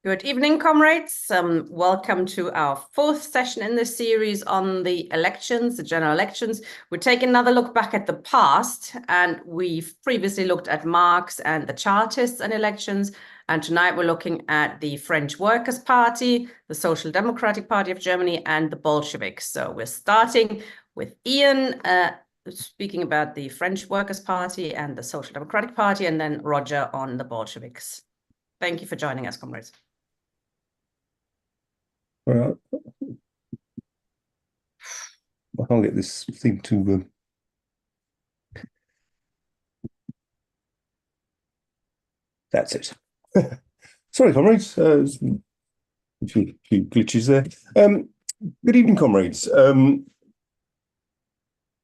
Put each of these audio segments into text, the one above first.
Good evening, comrades. Welcome to our fourth session in this series on the elections, the general elections. We're taking another look back at the past, and we've previously looked at Marx and the Chartists and elections. And tonight we're looking at the French Workers' Party, the Social Democratic Party of Germany, and the Bolsheviks. So we're starting with Ian speaking about the French Workers' Party and the Social Democratic Party, and then Roger on the Bolsheviks. Thank you for joining us, comrades. All right. I can't get this thing to. That's it. Sorry, comrades. A few glitches there. Good evening, comrades. In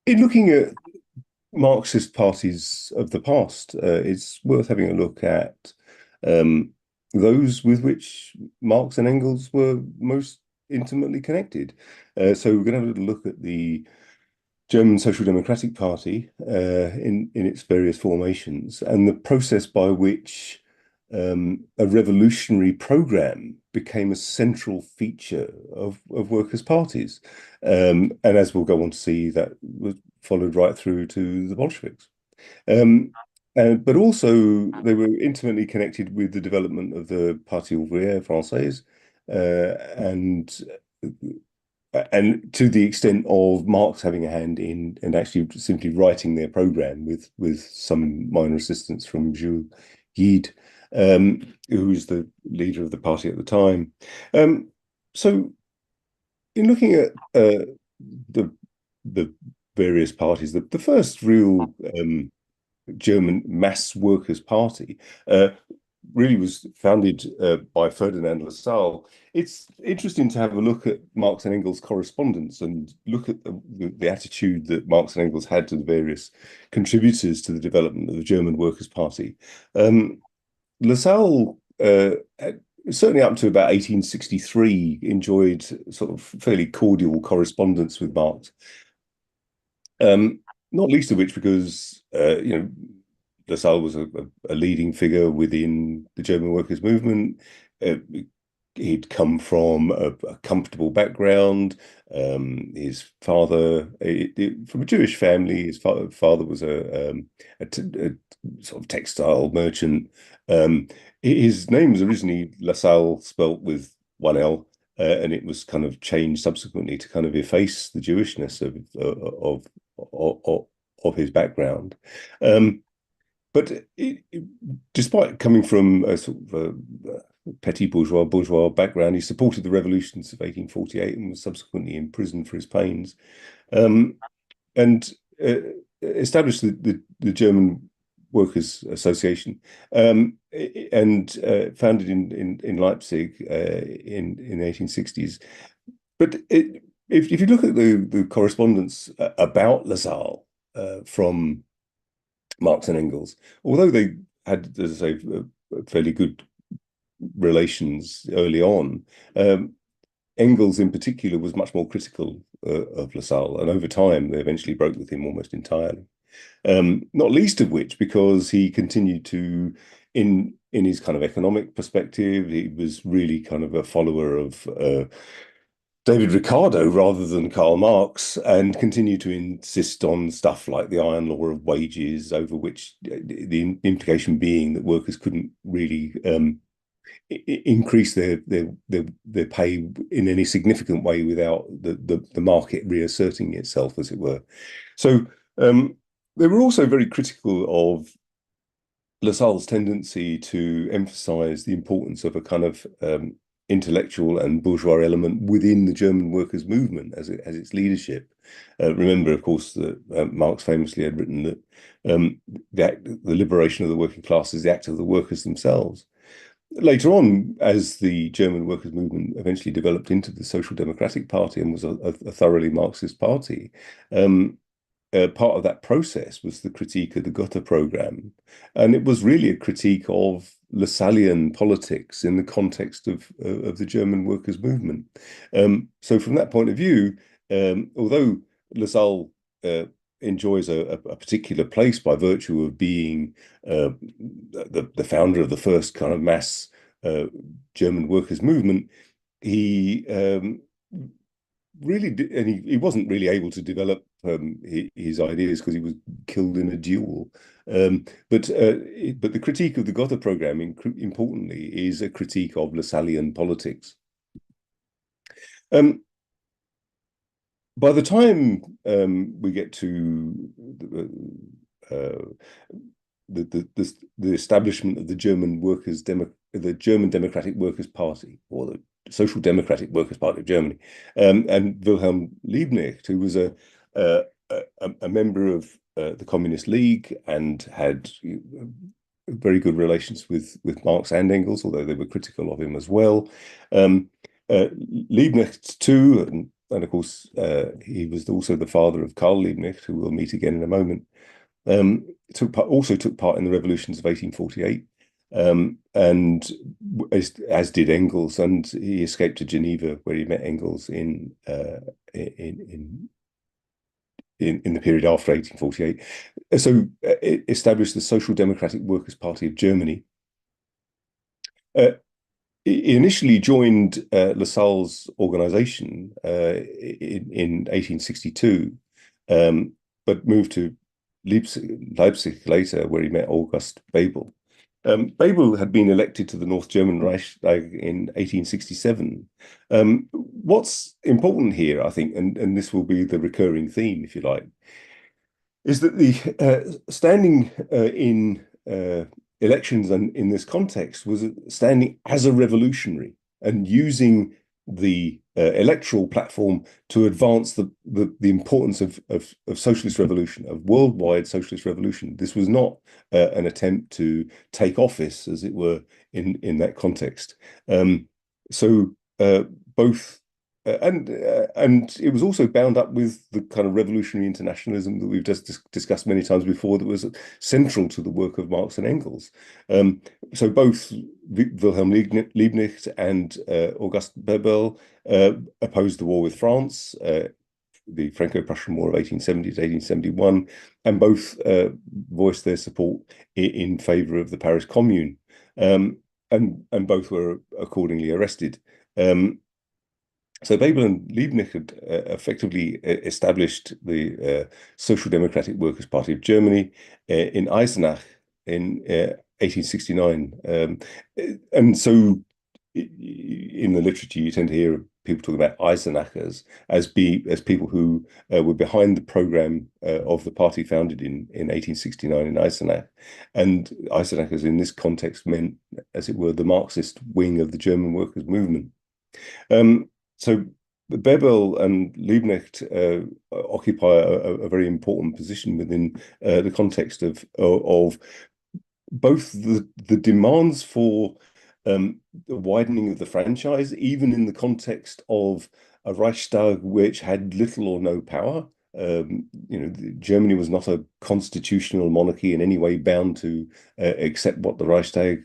looking at Marxist parties of the past, it's worth having a look at those with which Marx and Engels were most intimately connected. So we're going to have a little look at the German Social Democratic Party in its various formations and the process by which a revolutionary program became a central feature of workers' parties. And as we'll go on to see, that was followed right through to the Bolsheviks. But also, they were intimately connected with the development of the Parti Ouvrier Français and to the extent of Marx having a hand in and actually simply writing their program with some minor assistance from Jules Guide, who was the leader of the party at the time. So, in looking at the various parties, the first real German mass workers' party really was founded by Ferdinand Lassalle. It's interesting to have a look at Marx and Engels' correspondence and look at the attitude that Marx and Engels had to the various contributors to the development of the German Workers' Party. Lassalle, certainly up to about 1863, enjoyed sort of fairly cordial correspondence with Marx. Not least of which because, Lassalle was a leading figure within the German workers' movement. He'd come from a comfortable background. His father, from a Jewish family, his father was a sort of textile merchant. His name was originally Lassalle, spelt with one L, and it was kind of changed subsequently to kind of efface the Jewishness of his background. But despite coming from a sort of a petty bourgeois background, he supported the revolutions of 1848 and was subsequently imprisoned for his pains, and established the German Workers' Association, and founded in Leipzig in the 1860s. But if you look at the correspondence about Lassalle from Marx and Engels, although they had, as I say, fairly good relations early on, Engels in particular was much more critical of Lassalle, and over time they eventually broke with him almost entirely. Not least of which because he continued to, in his kind of economic perspective, he was really kind of a follower of David Ricardo rather than Karl Marx, and continued to insist on stuff like the iron law of wages, over which the implication being that workers couldn't really increase their pay in any significant way without the market reasserting itself, as it were. So they were also very critical of Lassalle's tendency to emphasize the importance of a kind of intellectual and bourgeois element within the German workers' movement as its leadership. Remember, of course, that Marx famously had written that the liberation of the working class is the act of the workers themselves. Later on, as the German workers' movement eventually developed into the Social Democratic Party and was a thoroughly Marxist party, part of that process was the critique of the Gotha program. And it was really a critique of Lassallean politics in the context of the German workers' movement. So from that point of view, although Lassalle enjoys a particular place by virtue of being the founder of the first kind of mass German workers' movement, he really did, and he wasn't really able to develop his ideas because he was killed in a duel. But the critique of the Gotha program, importantly, is a critique of Lassallean politics. By the time we get to the establishment of the German Democratic Workers' Party, or the Social Democratic Workers' Party of Germany, and Wilhelm Liebknecht, who was a member of the Communist League and had very good relations with Marx and Engels, although they were critical of him as well. Liebknecht too, and of course he was also the father of Karl Liebknecht, who we'll meet again in a moment. Also took part in the revolutions of 1848, and as did Engels, and he escaped to Geneva, where he met Engels in the period after 1848. So it established the Social Democratic Workers' Party of Germany. He initially joined Lassalle's organization in 1862, but moved to Leipzig later, where he met August Bebel. Bebel had been elected to the North German Reichstag in 1867. What's important here, I think, and this will be the recurring theme, if you like, is that the standing in elections and in this context was standing as a revolutionary and using the electoral platform to advance the importance of socialist revolution, of worldwide socialist revolution. This was not an attempt to take office, as it were, in that context. So both. And it was also bound up with the kind of revolutionary internationalism that we've just discussed many times before, that was central to the work of Marx and Engels. So both Wilhelm Liebknecht and August Bebel opposed the war with France, the Franco-Prussian War of 1870 to 1871, and both voiced their support in favor of the Paris Commune, and both were accordingly arrested. So Bebel and Liebknecht had effectively established the Social Democratic Workers' Party of Germany in Eisenach in 1869. And so in the literature, you tend to hear people talking about Eisenachers as people who were behind the program of the party founded in 1869 in Eisenach. And Eisenachers in this context meant, as it were, the Marxist wing of the German workers' movement. So Bebel and Liebknecht occupy a very important position within the context of both the demands for the widening of the franchise, even in the context of a Reichstag which had little or no power. Germany was not a constitutional monarchy in any way bound to accept what the Reichstag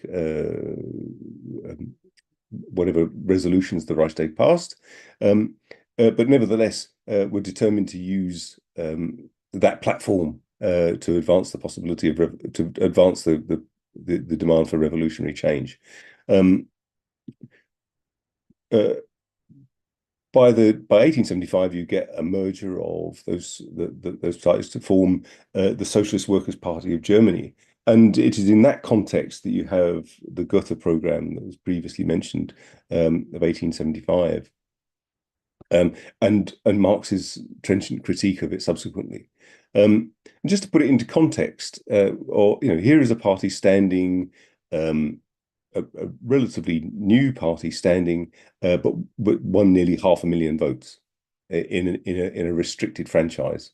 whatever resolutions the Reichstag passed, but nevertheless were determined to use that platform to advance the possibility of to advance the demand for revolutionary change. By 1875, you get a merger of those parties to form the Socialist Workers' Party of Germany. And it is in that context that you have the Gotha program that was previously mentioned of 1875, and Marx's trenchant critique of it subsequently. And just to put it into context, here is a party standing, a relatively new party standing, but won nearly 500,000 votes in a restricted franchise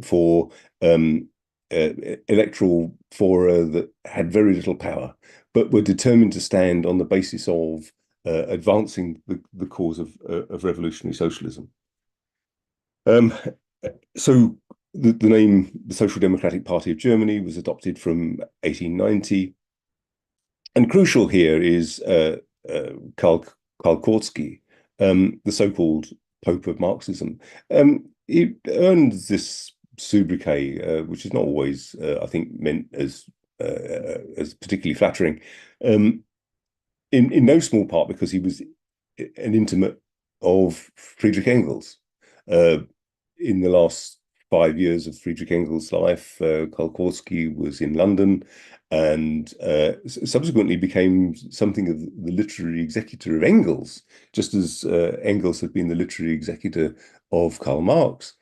for electoral fora that had very little power, but were determined to stand on the basis of advancing the cause of revolutionary socialism. So the name, the Social Democratic Party of Germany, was adopted from 1890. And crucial here is Karl Kautsky, the so-called Pope of Marxism. He earned this sobriquet, which is not always, I think, meant as particularly flattering. in no small part because he was an intimate of Friedrich Engels. In the last 5 years of Friedrich Engels' life, Kolkowski was in London and subsequently became something of the literary executor of Engels, just as Engels had been the literary executor of Karl Marx.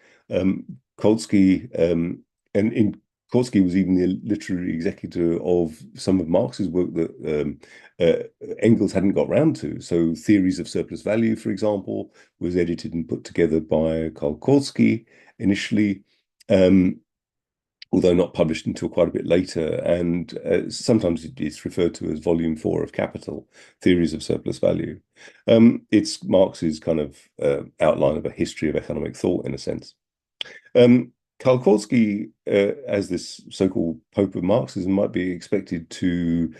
Kolsky and in Kolsky was even the literary executor of some of Marx's work that Engels hadn't got round to. So Theories of Surplus Value, for example, was edited and put together by Karl Kolsky initially, although not published until quite a bit later. And sometimes it's referred to as Volume 4 of Capital, Theories of Surplus Value. It's Marx's kind of outline of a history of economic thought, in a sense. Karl Kautsky, as this so-called Pope of Marxism, might be expected to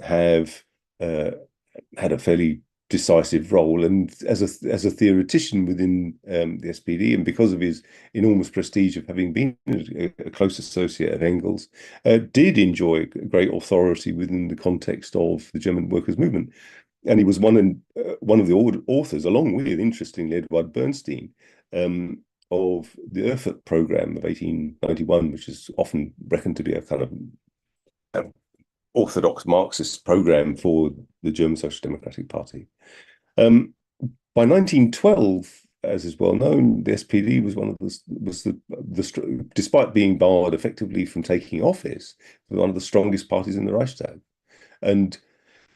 have had a fairly decisive role, and as a theoretician within the SPD, and because of his enormous prestige of having been a close associate of Engels, did enjoy great authority within the context of the German workers' movement. And he was one of the authors, along with, interestingly, Eduard Bernstein, of the Erfurt program of 1891, which is often reckoned to be a kind of orthodox Marxist program for the German Social Democratic Party. By 1912, as is well known, the SPD was despite being barred effectively from taking office, one of the strongest parties in the Reichstag. And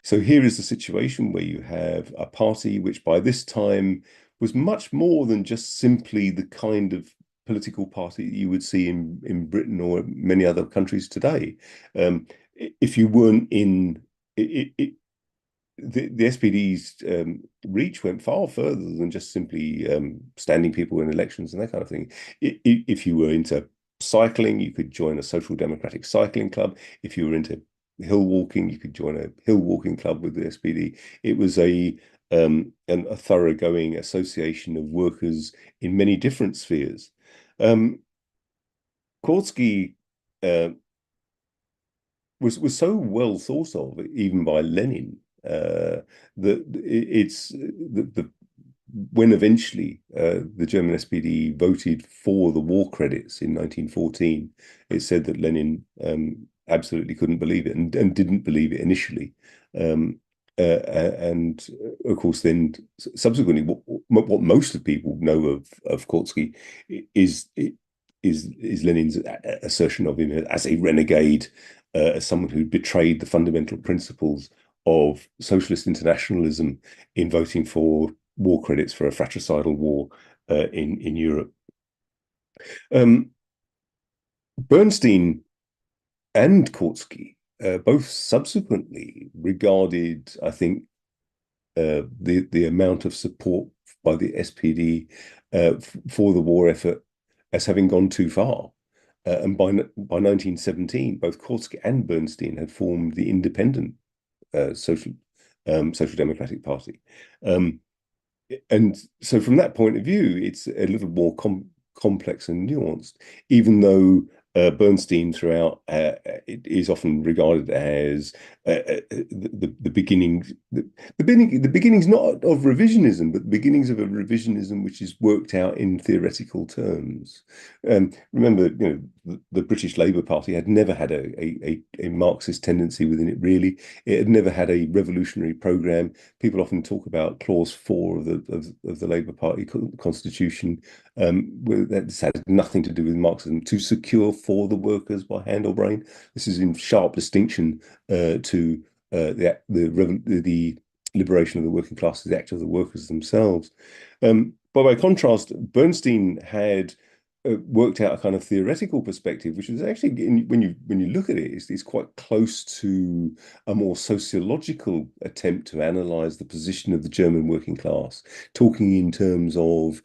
so here is the situation where you have a party which by this time was much more than just simply the kind of political party that you would see in Britain or many other countries today. If you weren't in the SPD's reach went far further than just simply standing people in elections and that kind of thing. If you were into cycling, you could join a social democratic cycling club. If you were into hill walking, you could join a hill walking club with the SPD. It was a thoroughgoing association of workers in many different spheres. Kautsky was so well thought of, even by Lenin, that it's when eventually the German SPD voted for the war credits in 1914, it said that Lenin absolutely couldn't believe it and didn't believe it initially. And of course, then subsequently, what most of people know of Kautsky is Lenin's assertion of him as a renegade, as someone who betrayed the fundamental principles of socialist internationalism in voting for war credits for a fratricidal war in Europe. Bernstein and Kautsky both subsequently regarded, I think, the amount of support by the SPD for the war effort as having gone too far. And by 1917, both Kautsky and Bernstein had formed the independent Social Democratic Party. And so from that point of view, it's a little more complex and nuanced, even though Bernstein throughout it is often regarded as the beginnings, the beginnings not of revisionism, but the beginnings of a revisionism which is worked out in theoretical terms. Remember, the British Labour Party had never had a Marxist tendency within it. Really, it had never had a revolutionary program. People often talk about Clause 4 of the Labour Party constitution. That's had nothing to do with Marxism. To secure for the workers by hand or brain. This is in sharp distinction to the liberation of the working classes, the act of the workers themselves. But by contrast, Bernstein had worked out a kind of theoretical perspective, which was actually, when you look at it, it's quite close to a more sociological attempt to analyze the position of the German working class, talking in terms of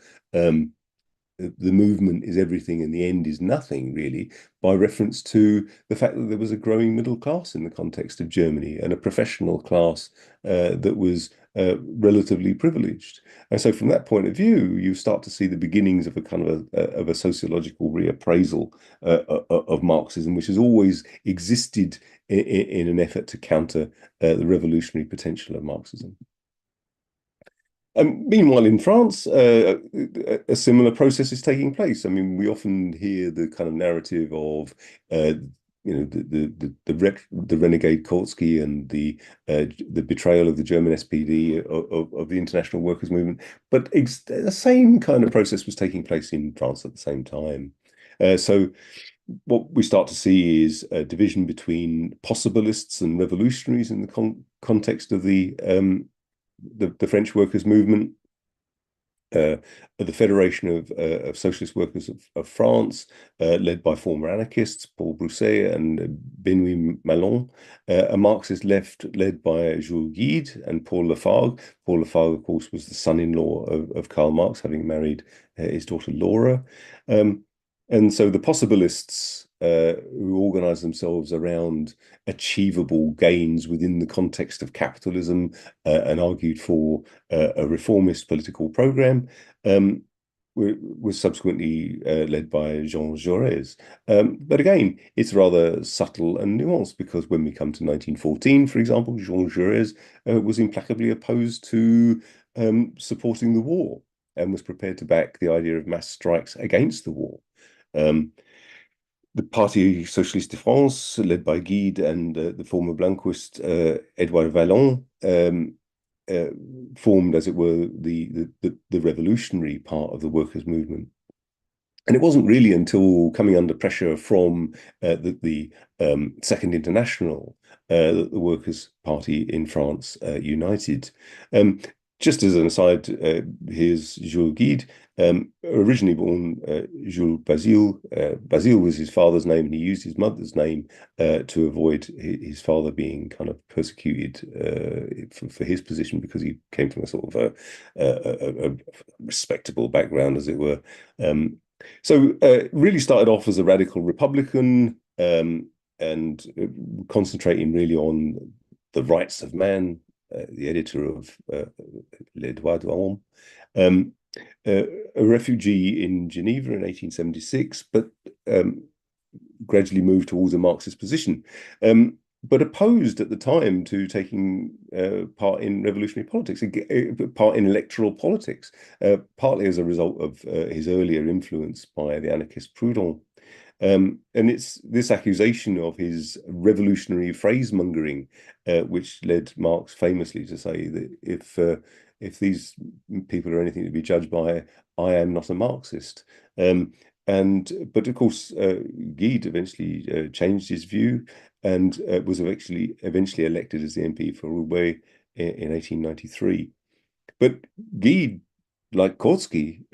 the movement is everything and the end is nothing, really, by reference to the fact that there was a growing middle class in the context of Germany and a professional class that was relatively privileged. And so from that point of view, you start to see the beginnings of a kind of a sociological reappraisal of Marxism, which has always existed in an effort to counter the revolutionary potential of Marxism. Meanwhile, in France, a similar process is taking place. I mean, we often hear the kind of narrative of, the renegade Kautsky and the betrayal of the German SPD of the international workers' movement. But the same kind of process was taking place in France at the same time. So what we start to see is a division between possibilists and revolutionaries in the context of the French workers' movement. The Federation of Socialist Workers of France, led by former anarchists Paul Broussais and Benoît Malon, a Marxist left led by Jules Guide and Paul Lafargue. Paul Lafargue, of course, was the son-in-law of Karl Marx, having married his daughter Laura. And so the possibilists, who organized themselves around achievable gains within the context of capitalism, and argued for a reformist political program, was subsequently led by Jean Jaurès. But again, it's rather subtle and nuanced, because when we come to 1914, for example, Jean Jaurès was implacably opposed to supporting the war and was prepared to back the idea of mass strikes against the war. The Parti Socialiste de France, led by Guide and the former Blanquist Edouard Vallon, formed, as it were, the revolutionary part of the workers' movement. And it wasn't really until coming under pressure from the Second International that the Workers' Party in France united. Just as an aside, here's Jules Guide, originally born Jules Basile. Basile was his father's name, and he used his mother's name to avoid his father being kind of persecuted for his position, because he came from a sort of a respectable background, as it were. So really started off as a radical Republican, and concentrating really on the rights of man. The editor of Les Droits de l'Homme, a refugee in Geneva in 1876, but gradually moved towards a Marxist position, but opposed at the time to taking part in revolutionary politics, part in electoral politics, partly as a result of his earlier influence by the anarchist Proudhon. And it's this accusation of his revolutionary phrasemongering, which led Marx famously to say that if these people are anything to be judged by, I am not a Marxist. But of course, Guide eventually changed his view and was eventually elected as the MP for Roubaix in 1893. But Guide, like Kautsky,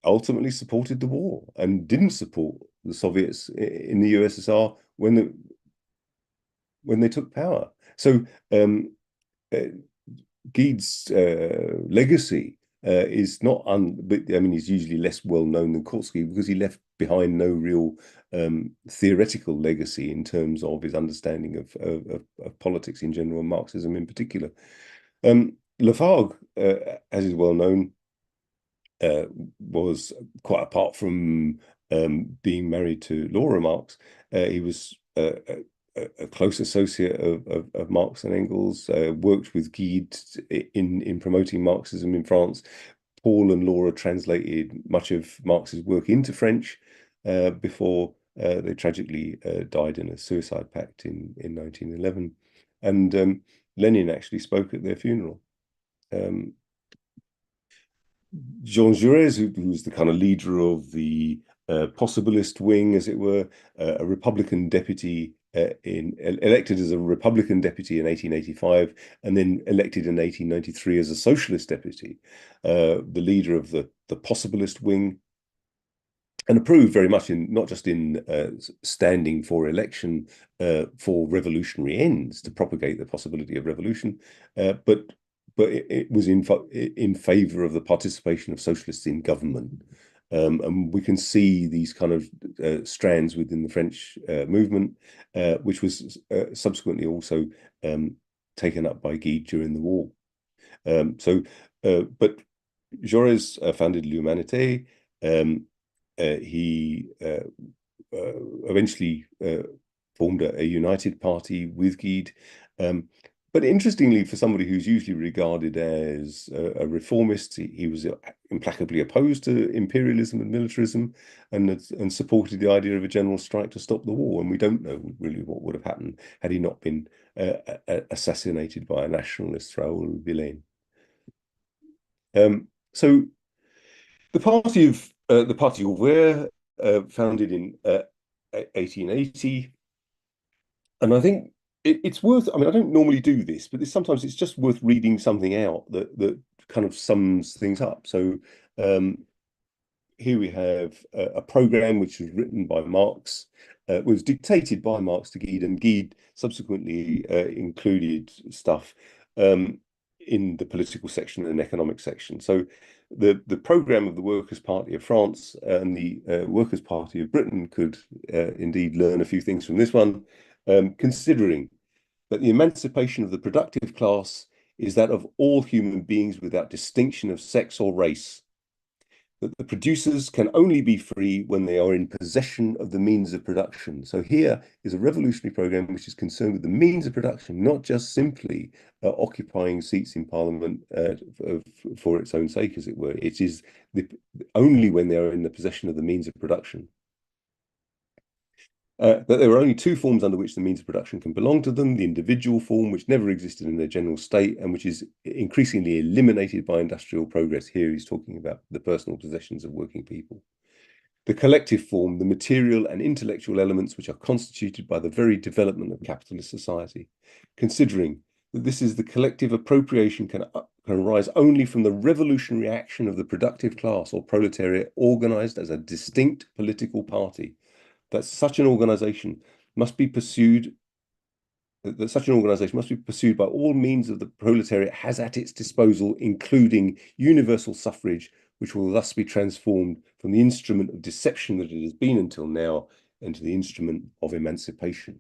ultimately supported the war and didn't support the Soviets in the USSR when they took power. So Guide's legacy is not but I mean, he's usually less well known than Kautsky, because he left behind no real theoretical legacy in terms of his understanding of politics in general, and Marxism in particular. Lafargue, as is well known, was, quite apart from being married to Laura Marx, he was a close associate of Marx and Engels, worked with Guide in promoting Marxism in France. Paul and Laura translated much of Marx's work into French before they tragically died in a suicide pact in 1911. And Lenin actually spoke at their funeral. Jean Jaurès, who was the kind of leader of the possibilist wing, as it were, a Republican deputy elected as a Republican deputy in 1885, and then elected in 1893 as a socialist deputy, the leader of the possibilist wing, and approved very much not just in standing for election for revolutionary ends to propagate the possibility of revolution, but it was in favor of the participation of socialists in government. And we can see these kind of strands within the French movement, which was subsequently also taken up by Guide during the war. But Jaurès founded L'Humanité. He eventually formed a united party with Gide. But interestingly, for somebody who's usually regarded as a reformist, he was implacably opposed to imperialism and militarism, and supported the idea of a general strike to stop the war. And we don't know really what would have happened had he not been assassinated by a nationalist, Raoul Villain. So the Parti Ouvrier, founded in 1880, and I think it's worth. I mean, I don't normally do this, but sometimes it's just worth reading something out that kind of sums things up. So here we have a program which was written by Marx, was dictated by Marx to Gide, and Gide subsequently included stuff in the political section and economic section. So the program of the Workers' Party of France and the Workers' Party of Britain could indeed learn a few things from this one, considering that the emancipation of the productive class is that of all human beings without distinction of sex or race, that the producers can only be free when they are in possession of the means of production. So here is a revolutionary program which is concerned with the means of production, not just simply occupying seats in Parliament for its own sake, as it were. It is only when they are in the possession of the means of production. That there are only two forms under which the means of production can belong to them: the individual form, which never existed in their general state and which is increasingly eliminated by industrial progress. Here he's talking about the personal possessions of working people. The collective form, the material and intellectual elements which are constituted by the very development of capitalist society, considering that this is the collective appropriation can arise only from the revolutionary action of the productive class or proletariat organized as a distinct political party, that such an organization must be pursued by all means of the proletariat has at its disposal, including universal suffrage, which will thus be transformed from the instrument of deception that it has been until now into the instrument of emancipation.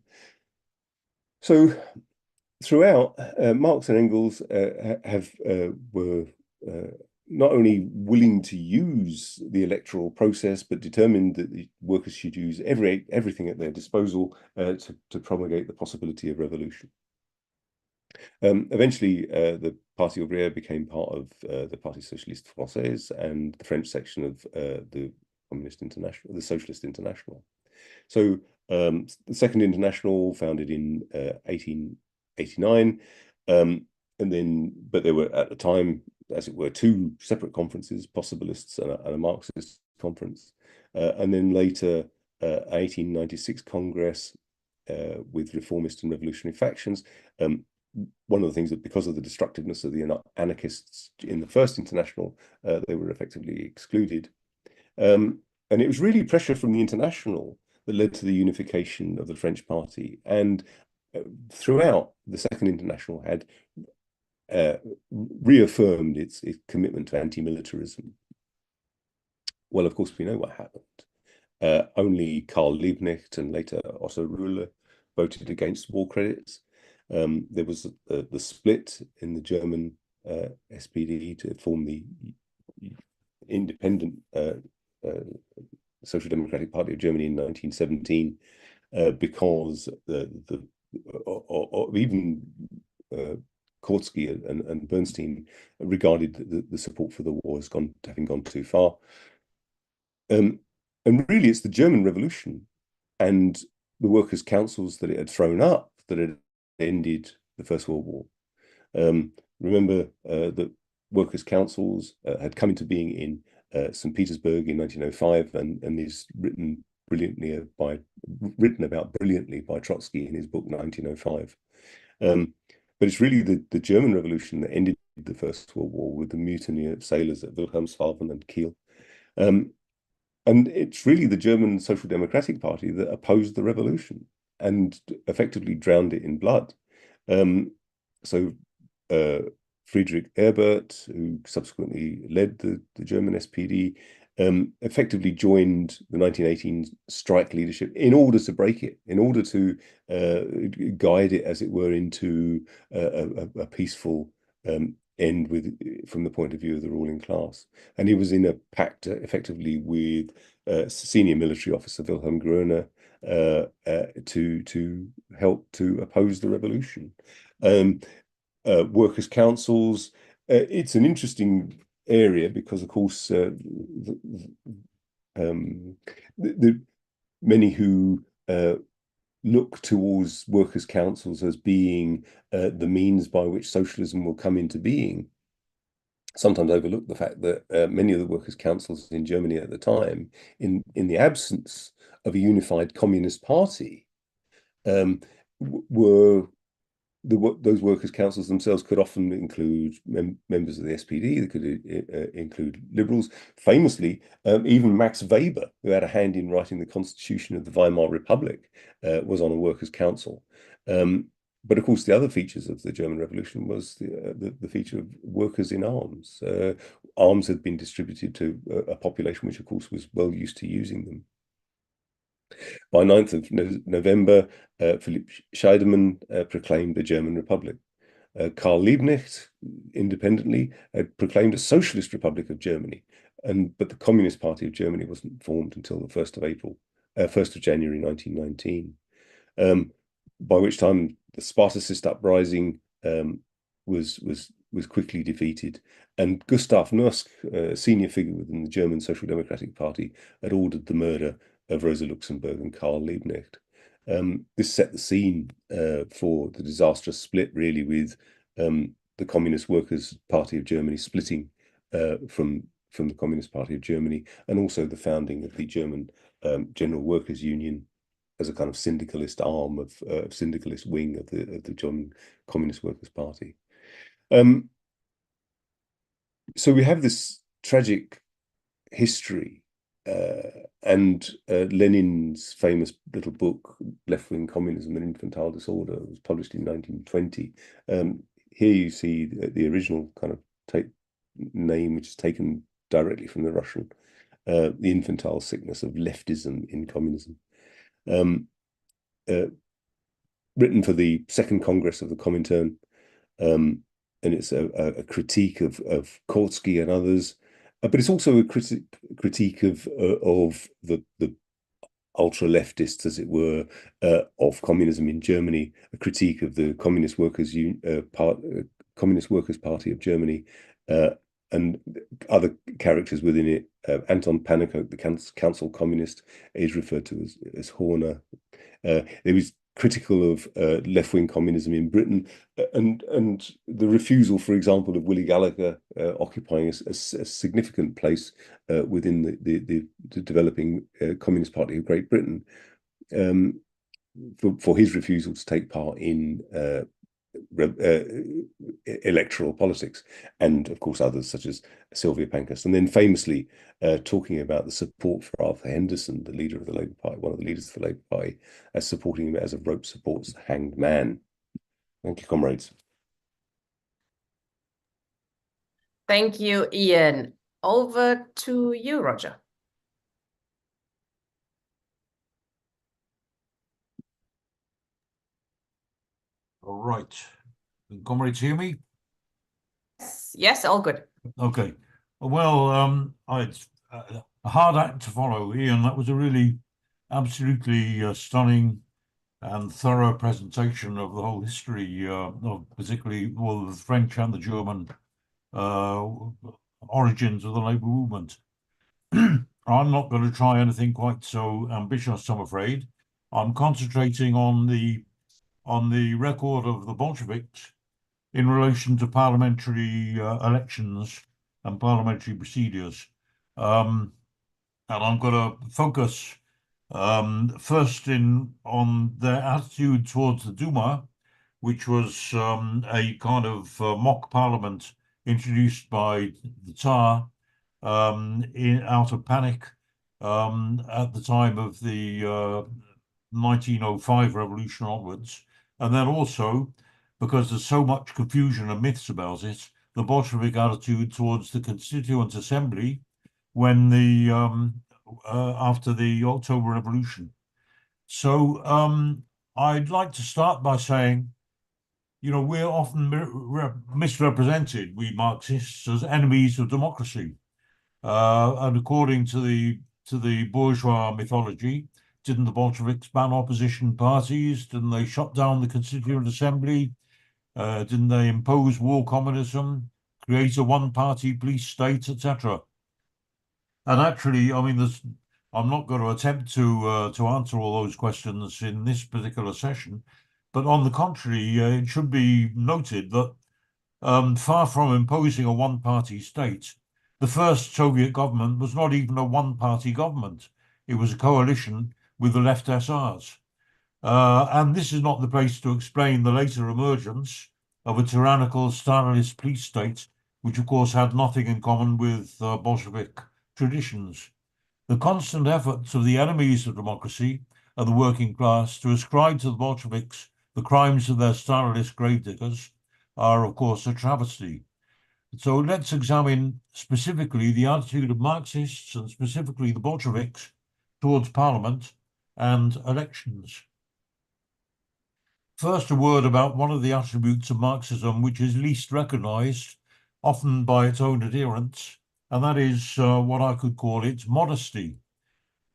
So throughout, Marx and Engels were not only willing to use the electoral process, but determined that the workers should use everything at their disposal to promulgate the possibility of revolution. Eventually, the Parti Ouvrier became part of the Parti Socialiste Français and the French section of the Communist International, the Socialist International. So the Second International, founded in 1889, but there were at the time, as it were, two separate conferences: Possibilists and a Marxist conference, and then later 1896 Congress with reformist and revolutionary factions. One of the things that, because of the destructiveness of the anarchists in the First International, they were effectively excluded. And it was really pressure from the International that led to the unification of the French party. And throughout, the Second International had reaffirmed its commitment to anti-militarism. Well, of course, we know what happened. Only Karl Liebknecht and later Otto Rühle voted against war credits. There was the split in the German SPD to form the independent Social Democratic Party of Germany in 1917, because even Kautsky and Bernstein regarded the support for the war as having gone too far. And really, it's the German Revolution and the workers' councils that it had thrown up that had ended the First World War. Remember that workers' councils had come into being in St. Petersburg in 1905, and is written about brilliantly by Trotsky in his book 1905. But it's really the German Revolution that ended the First World War with the mutiny of sailors at Wilhelmshaven and Kiel. And it's really the German Social Democratic Party that opposed the revolution and effectively drowned it in blood. So Friedrich Ebert, who subsequently led the German SPD, effectively joined the 1918 strike leadership in order to break it, in order to guide it, as it were, into a peaceful end from the point of view of the ruling class. And he was in a pact effectively with senior military officer Wilhelm Groener to help to oppose the revolution. Workers' councils. It's an interesting area because, of course, many who look towards workers' councils as being the means by which socialism will come into being sometimes overlook the fact that many of the workers' councils in Germany at the time, in the absence of a unified communist party, were those workers' councils themselves could often include members of the SPD, they could include liberals. Famously, even Max Weber, who had a hand in writing the constitution of the Weimar Republic, was on a workers' council. But of course, the other features of the German Revolution was the feature of workers in arms. Arms had been distributed to a population which, of course, was well used to using them. By 9th of November, Philipp Scheidemann proclaimed a German Republic. Karl Liebknecht, independently, had proclaimed a Socialist Republic of Germany, but the Communist Party of Germany wasn't formed until the 1st of January 1919. By which time the Spartacist uprising was quickly defeated, and Gustav Nosk, a senior figure within the German Social Democratic Party, had ordered the murder of Rosa Luxemburg and Karl Liebknecht. This set the scene for the disastrous split, really, with the Communist Workers' Party of Germany splitting from the Communist Party of Germany, and also the founding of the German General Workers' Union as a kind of syndicalist arm of syndicalist wing of the German Communist Workers' Party. So we have this tragic history, and Lenin's famous little book, Left-Wing Communism and Infantile Disorder, was published in 1920. Here you see the original kind of name, which is taken directly from the Russian, the infantile sickness of leftism in communism. Written for the Second Congress of the Comintern, and it's a critique of Kautsky and others, but it's also a critique of the ultra leftists, as it were, of communism in Germany, a critique of the Communist Workers' Party of Germany, and other characters within it. Anton Pannekow, the council communist, is referred to as Horner. There was critical of left-wing communism in Britain, and the refusal, for example, of Willy Gallagher occupying a significant place within the developing Communist Party of Great Britain, for his refusal to take part in electoral politics, and of course others such as Sylvia Pankhurst, and then famously talking about the support for Arthur Henderson, the leader of the Labour Party, one of the leaders of the Labour Party, as supporting him as a rope supports the hanged man. Thank you, comrades. Thank you, Ian. Over to you, Roger. All right. Can comrades hear me? Yes, all good. Okay. Well, it's a hard act to follow, Ian. That was a really absolutely stunning and thorough presentation of the whole history of particularly, well, the French and the German origins of the labour movement. I'm not going to try anything quite so ambitious, I'm afraid. I'm concentrating on the record of the Bolsheviks in relation to parliamentary elections and parliamentary procedures. And I'm going to focus first on their attitude towards the Duma, which was a kind of mock parliament introduced by the Tsar out of panic at the time of the 1905 revolution onwards. And then also, because there's so much confusion and myths about it, the Bolshevik attitude towards the Constituent Assembly when after the October Revolution. So I'd like to start by saying, you know, we're often misrepresented, we Marxists, as enemies of democracy. And according to the bourgeois mythology, Didn't the Bolsheviks ban opposition parties? Didn't they shut down the Constituent Assembly? Didn't they impose war communism, create a one-party police state, etc.? And actually, I mean, I'm not going to attempt to answer all those questions in this particular session, but on the contrary, it should be noted that far from imposing a one-party state, the first Soviet government was not even a one-party government. It was a coalition with the left SRs. And this is not the place to explain the later emergence of a tyrannical Stalinist police state, which of course had nothing in common with Bolshevik traditions. The constant efforts of the enemies of democracy and the working class to ascribe to the Bolsheviks the crimes of their Stalinist gravediggers are, of course, a travesty. So let's examine specifically the attitude of Marxists and specifically the Bolsheviks towards parliament and elections. First, a word about one of the attributes of Marxism which is least recognized, often by its own adherents, and that is what I could call its modesty.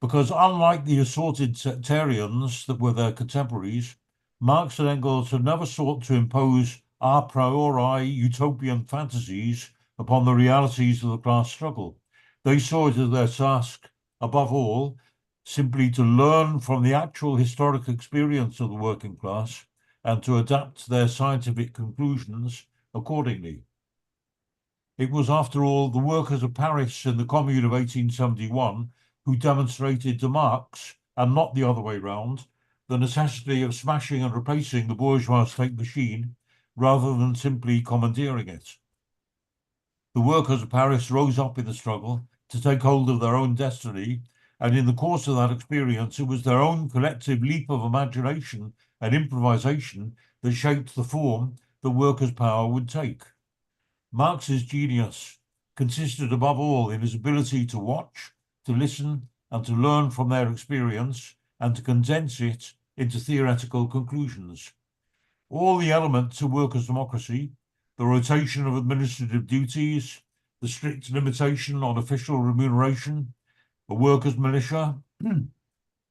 Because unlike the assorted sectarians that were their contemporaries, Marx and Engels had never sought to impose a priori utopian fantasies upon the realities of the class struggle. They saw it as their task, above all, simply to learn from the actual historic experience of the working class and to adapt their scientific conclusions accordingly. It was, after all, the workers of Paris in the Commune of 1871 who demonstrated to Marx, and not the other way round, the necessity of smashing and replacing the bourgeois state machine rather than simply commandeering it. The workers of Paris rose up in the struggle to take hold of their own destiny, and in the course of that experience, it was their own collective leap of imagination and improvisation that shaped the form that workers' power would take. Marx's genius consisted above all in his ability to watch, to listen, and to learn from their experience, and to condense it into theoretical conclusions. All the elements of workers' democracy, the rotation of administrative duties, the strict limitation on official remuneration, a workers' militia,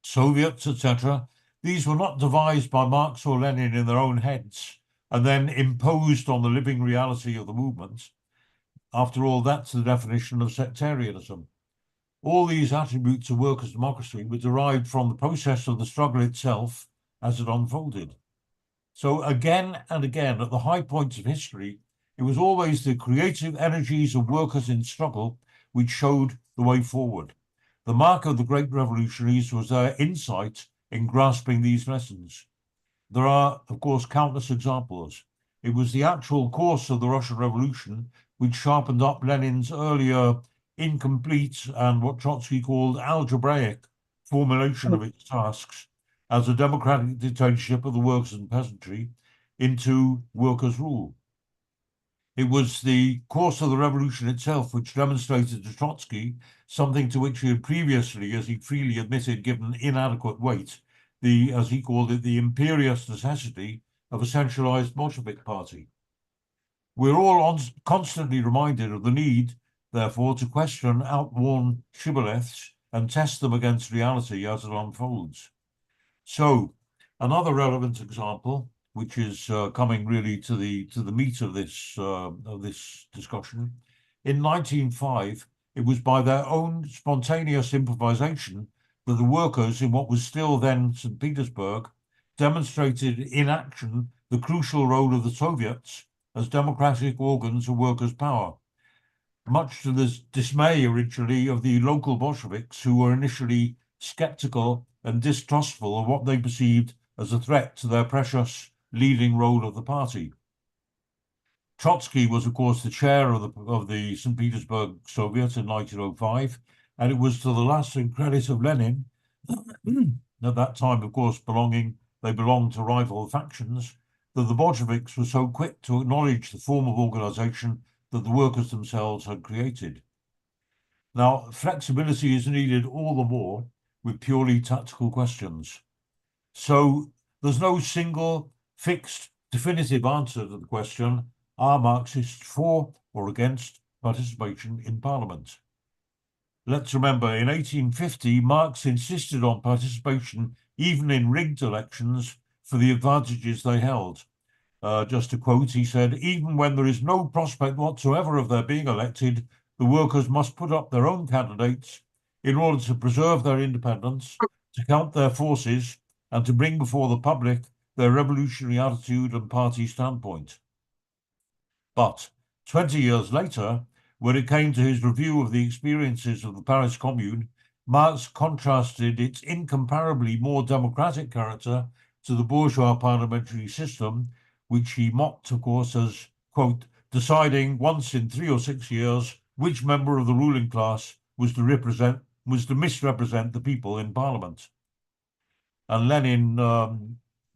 Soviets, etc., these were not devised by Marx or Lenin in their own heads and then imposed on the living reality of the movement. After all, that's the definition of sectarianism. All these attributes of workers' democracy were derived from the process of the struggle itself as it unfolded. So again and again, at the high points of history, it was always the creative energies of workers in struggle which showed the way forward. The mark of the great revolutionaries was their insight in grasping these lessons. There are, of course, countless examples. It was the actual course of the Russian Revolution which sharpened up Lenin's earlier incomplete and what Trotsky called algebraic formulation of its tasks as a democratic dictatorship of the workers and peasantry into workers' rule. It was the course of the revolution itself which demonstrated to Trotsky something to which he had previously, as he freely admitted, given inadequate weight, as he called it, the imperious necessity of a centralized Bolshevik party. We're all constantly reminded of the need, therefore, to question outworn shibboleths and test them against reality as it unfolds. So, another relevant example, which is coming really to the meat of this discussion, in 1905, it was by their own spontaneous improvisation that the workers in what was still then St. Petersburg demonstrated in action the crucial role of the Soviets as democratic organs of workers' power, much to the dismay originally of the local Bolsheviks, who were initially skeptical and distrustful of what they perceived as a threat to their precious leading role of the party. Trotsky was, of course, the chair of the St. Petersburg Soviet in 1905, and it was to the lasting credit of Lenin, at that time, of course, they belonged to rival factions, that the Bolsheviks were so quick to acknowledge the form of organization that the workers themselves had created. Now, flexibility is needed all the more with purely tactical questions. So there's no single, fixed, definitive answer to the question, are Marxists for or against participation in Parliament? let's remember, in 1850, Marx insisted on participation even in rigged elections for the advantages they held. Just to quote, he said, "Even when there is no prospect whatsoever of their being elected, the workers must put up their own candidates in order to preserve their independence, to count their forces, and to bring before the public their revolutionary attitude and party standpoint." But 20 years later, when it came to his review of the experiences of the Paris Commune, Marx contrasted its incomparably more democratic character to the bourgeois parliamentary system, which he mocked, of course, as, quote, deciding once in 3 or 6 years which member of the ruling class was to misrepresent the people in parliament. And Lenin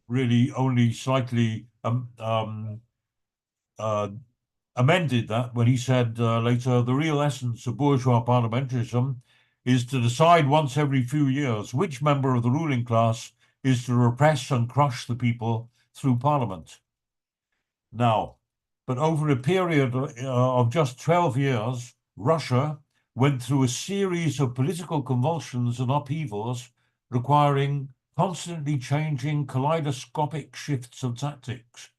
really only slightly amended that when he said later, "The real essence of bourgeois parliamentarism is to decide once every few years which member of the ruling class is to repress and crush the people through parliament." Now, but over a period of just 12 years, Russia went through a series of political convulsions and upheavals requiring constantly changing kaleidoscopic shifts of tactics.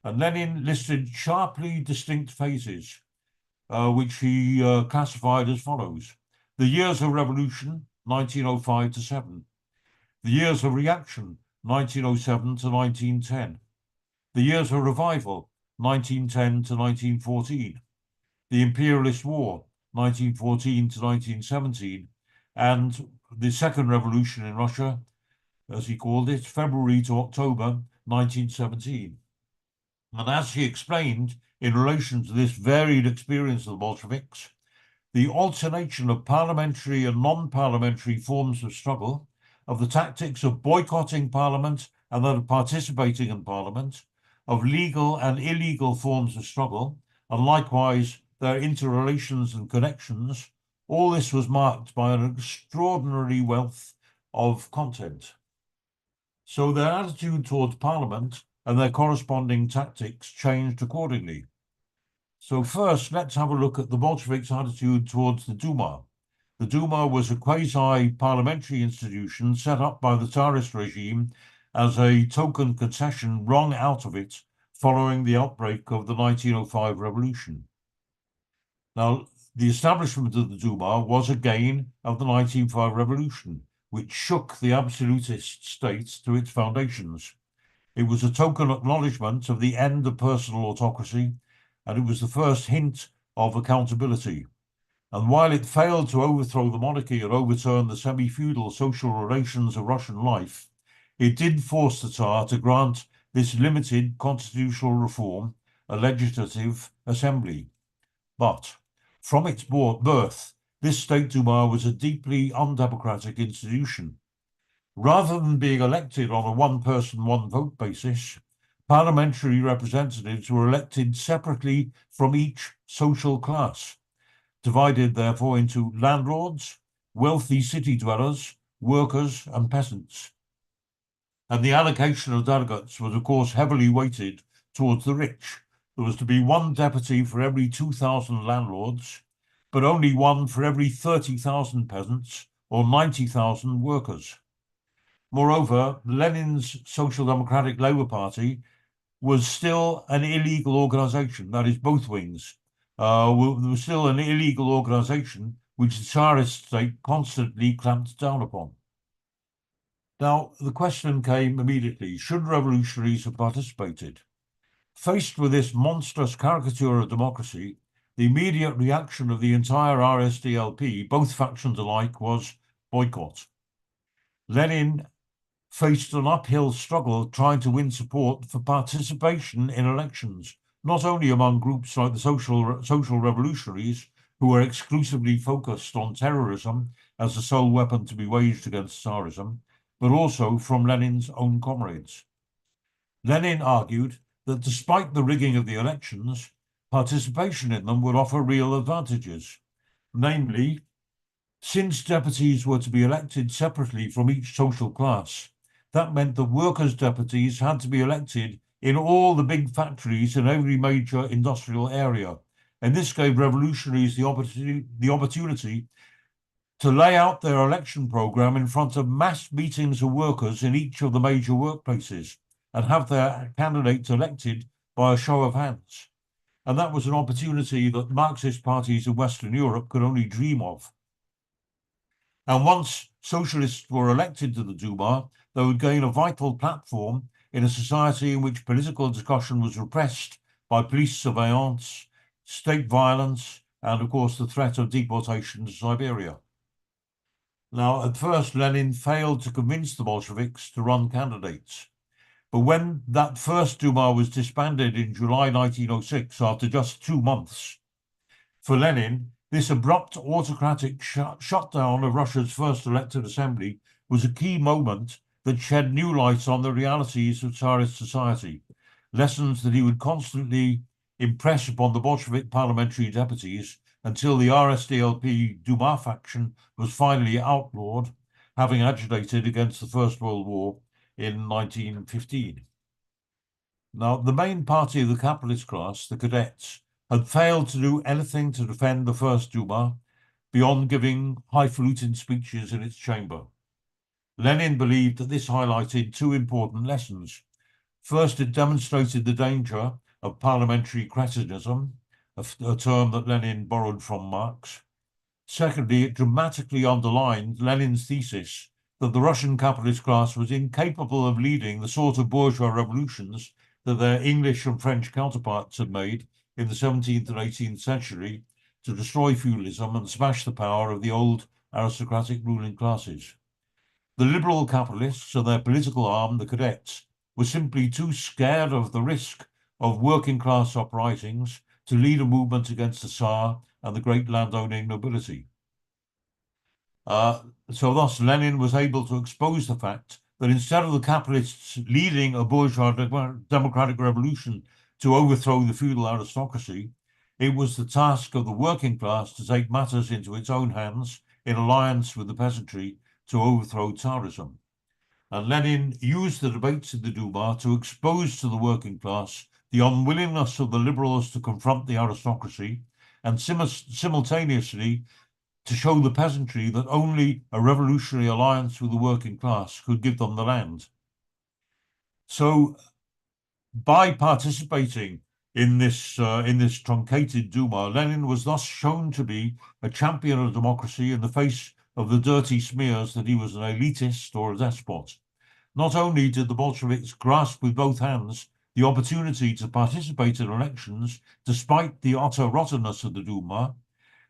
And Lenin listed sharply distinct phases, which he classified as follows: the years of revolution, 1905 to 7; the years of reaction, 1907 to 1910; the years of revival, 1910 to 1914; the imperialist war, 1914 to 1917; and the second revolution in Russia, as he called it, February to October 1917. And as he explained, in relation to this varied experience of the Bolsheviks, the alternation of parliamentary and non-parliamentary forms of struggle, of the tactics of boycotting parliament and that of participating in parliament, of legal and illegal forms of struggle, and likewise their interrelations and connections, all this was marked by an extraordinary wealth of content. So their attitude towards parliament and their corresponding tactics changed accordingly. So first, let's have a look at the Bolsheviks' attitude towards the Duma. The Duma was a quasi-parliamentary institution set up by the Tsarist regime as a token concession wrung out of it following the outbreak of the 1905 revolution. Now, the establishment of the Duma was a gain of the 1905 revolution, which shook the absolutist state to its foundations. It was a token acknowledgement of the end of personal autocracy, and it was the first hint of accountability. And while it failed to overthrow the monarchy and overturn the semi-feudal social relations of Russian life, it did force the Tsar to grant this limited constitutional reform a legislative assembly. But from its birth, this State Duma was a deeply undemocratic institution. Rather than being elected on a one-person, one-vote basis, parliamentary representatives were elected separately from each social class, divided therefore into landlords, wealthy city dwellers, workers, and peasants. And the allocation of delegates was, of course, heavily weighted towards the rich. There was to be one deputy for every 2,000 landlords, but only one for every 30,000 peasants or 90,000 workers. Moreover, Lenin's Social Democratic Labour Party was still an illegal organization, that is, both wings. There was still an illegal organization which the Tsarist state constantly clamped down upon. Now, the question came immediately: should revolutionaries have participated? Faced with this monstrous caricature of democracy, the immediate reaction of the entire RSDLP, both factions alike, was boycott. Lenin faced an uphill struggle trying to win support for participation in elections, not only among groups like the social revolutionaries, who were exclusively focused on terrorism as the sole weapon to be waged against Tsarism, but also from Lenin's own comrades. Lenin argued that despite the rigging of the elections, participation in them would offer real advantages. Namely, since deputies were to be elected separately from each social class, that meant that workers' deputies had to be elected in all the big factories in every major industrial area. And this gave revolutionaries the opportunity to lay out their election program in front of mass meetings of workers in each of the major workplaces and have their candidates elected by a show of hands. And that was an opportunity that Marxist parties in Western Europe could only dream of. And once socialists were elected to the Duma, they would gain a vital platform in a society in which political discussion was repressed by police surveillance, state violence, and of course the threat of deportation to Siberia. Now, at first, Lenin failed to convince the Bolsheviks to run candidates. But when that first Duma was disbanded in July 1906, after just 2 months, for Lenin, this abrupt autocratic shutdown of Russia's first elected assembly was a key moment that shed new light on the realities of Tsarist society, lessons that he would constantly impress upon the Bolshevik parliamentary deputies until the RSDLP Duma faction was finally outlawed, having agitated against the First World War in 1915. Now, the main party of the capitalist class, the cadets, had failed to do anything to defend the first Duma beyond giving highfalutin speeches in its chamber. Lenin believed that this highlighted 2 important lessons. First, it demonstrated the danger of parliamentary cretinism, a term that Lenin borrowed from Marx. Secondly, it dramatically underlined Lenin's thesis that the Russian capitalist class was incapable of leading the sort of bourgeois revolutions that their English and French counterparts had made in the 17th and 18th century to destroy feudalism and smash the power of the old aristocratic ruling classes. The liberal capitalists and their political arm, the cadets, were simply too scared of the risk of working class uprisings to lead a movement against the Tsar and the great landowning nobility. So thus Lenin was able to expose the fact that instead of the capitalists leading a bourgeois democratic revolution to overthrow the feudal aristocracy, it was the task of the working class to take matters into its own hands in alliance with the peasantry to overthrow Tsarism. And Lenin used the debates in the Duma to expose to the working class the unwillingness of the liberals to confront the aristocracy, and simultaneously to show the peasantry that only a revolutionary alliance with the working class could give them the land. So, by participating in this truncated Duma, Lenin was thus shown to be a champion of democracy in the face of the dirty smears that he was an elitist or a despot. Not only did the Bolsheviks grasp with both hands the opportunity to participate in elections despite the utter rottenness of the Duma,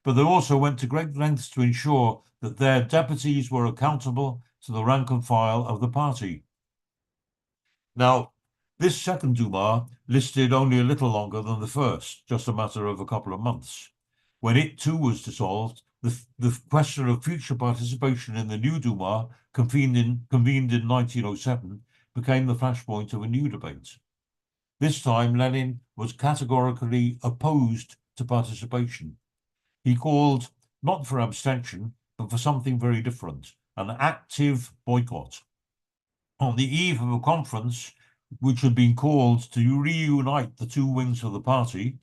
but they also went to great lengths to ensure that their deputies were accountable to the rank and file of the party. Now, this second Duma lasted only a little longer than the first, just a matter of a couple of months. When it too was dissolved, the question of future participation in the new Duma, convened in 1907, became the flashpoint of a new debate. This time, Lenin was categorically opposed to participation. He called not for abstention, but for something very different, an active boycott. On the eve of a conference which had been called to reunite the 2 wings of the party,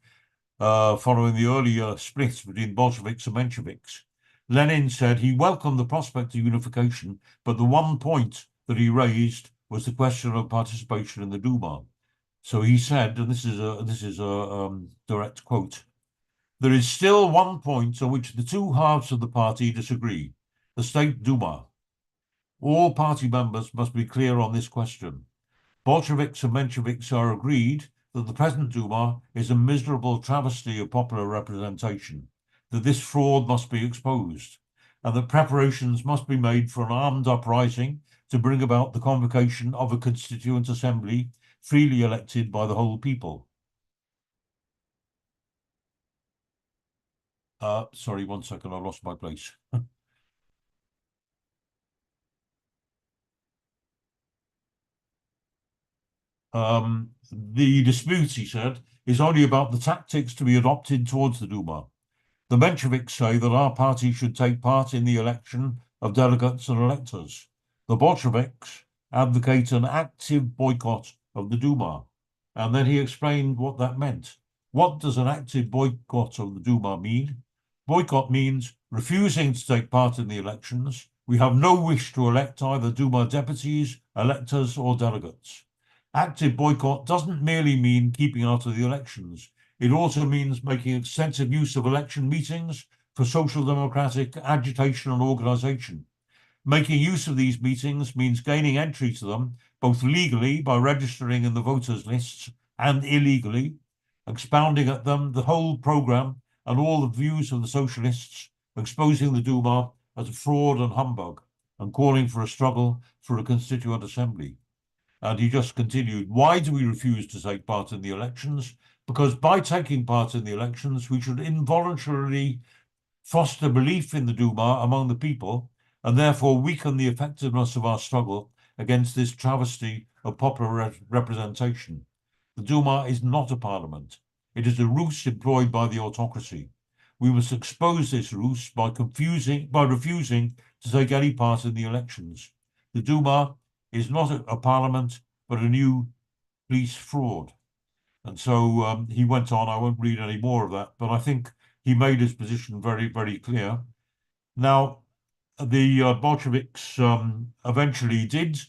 following the earlier split between Bolsheviks and Mensheviks, Lenin said he welcomed the prospect of unification, but the one point that he raised was the question of participation in the Duma. So he said, and this is a direct quote, "There is still one point on which the 2 halves of the party disagree, the State Duma. All party members must be clear on this question. Bolsheviks and Mensheviks are agreed that the present Duma is a miserable travesty of popular representation, that this fraud must be exposed, and that preparations must be made for an armed uprising to bring about the convocation of a constituent assembly freely elected by the whole people." Sorry, 1 second, I lost my place. The dispute, he said, is only about the tactics to be adopted towards the Duma. The Mensheviks say that our party should take part in the election of delegates and electors. The Bolsheviks advocate an active boycott of the Duma. And then he explained what that meant. What does an active boycott of the Duma mean? Boycott means refusing to take part in the elections. We have no wish to elect either Duma deputies, electors, or delegates. Active boycott doesn't merely mean keeping out of the elections. It also means making extensive use of election meetings for social democratic agitation and organisation. Making use of these meetings means gaining entry to them, both legally by registering in the voters' lists and illegally, expounding at them the whole programme and all the views of the socialists, exposing the Duma as a fraud and humbug, and calling for a struggle for a constituent assembly. And he just continued, why do we refuse to take part in the elections? Because by taking part in the elections, we should involuntarily foster belief in the Duma among the people, and therefore weaken the effectiveness of our struggle against this travesty of popular representation. The Duma is not a parliament. It is a ruse employed by the autocracy. We must expose this ruse by refusing to take any part in the elections. The Duma is not a parliament, but a new police fraud. And so he went on. I won't read any more of that, but I think he made his position very, very clear. Now, the Bolsheviks eventually did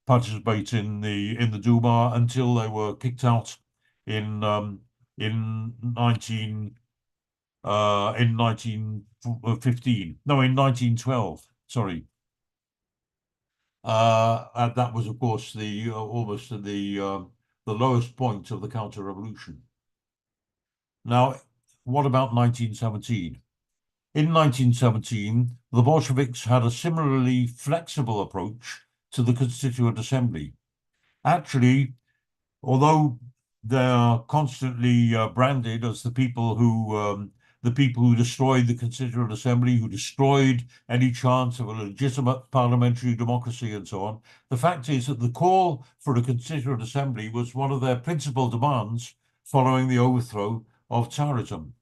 participate in the Duma until they were kicked out in 1912. Sorry. And that was, of course, the almost the lowest point of the counter-revolution. Now, what about 1917? In 1917, the Bolsheviks had a similarly flexible approach to the Constituent Assembly. Actually, although they are constantly branded as the people who destroyed the Constituent Assembly, who destroyed any chance of a legitimate parliamentary democracy and so on, the fact is that the call for a Constituent Assembly was one of their principal demands following the overthrow of Tsarism.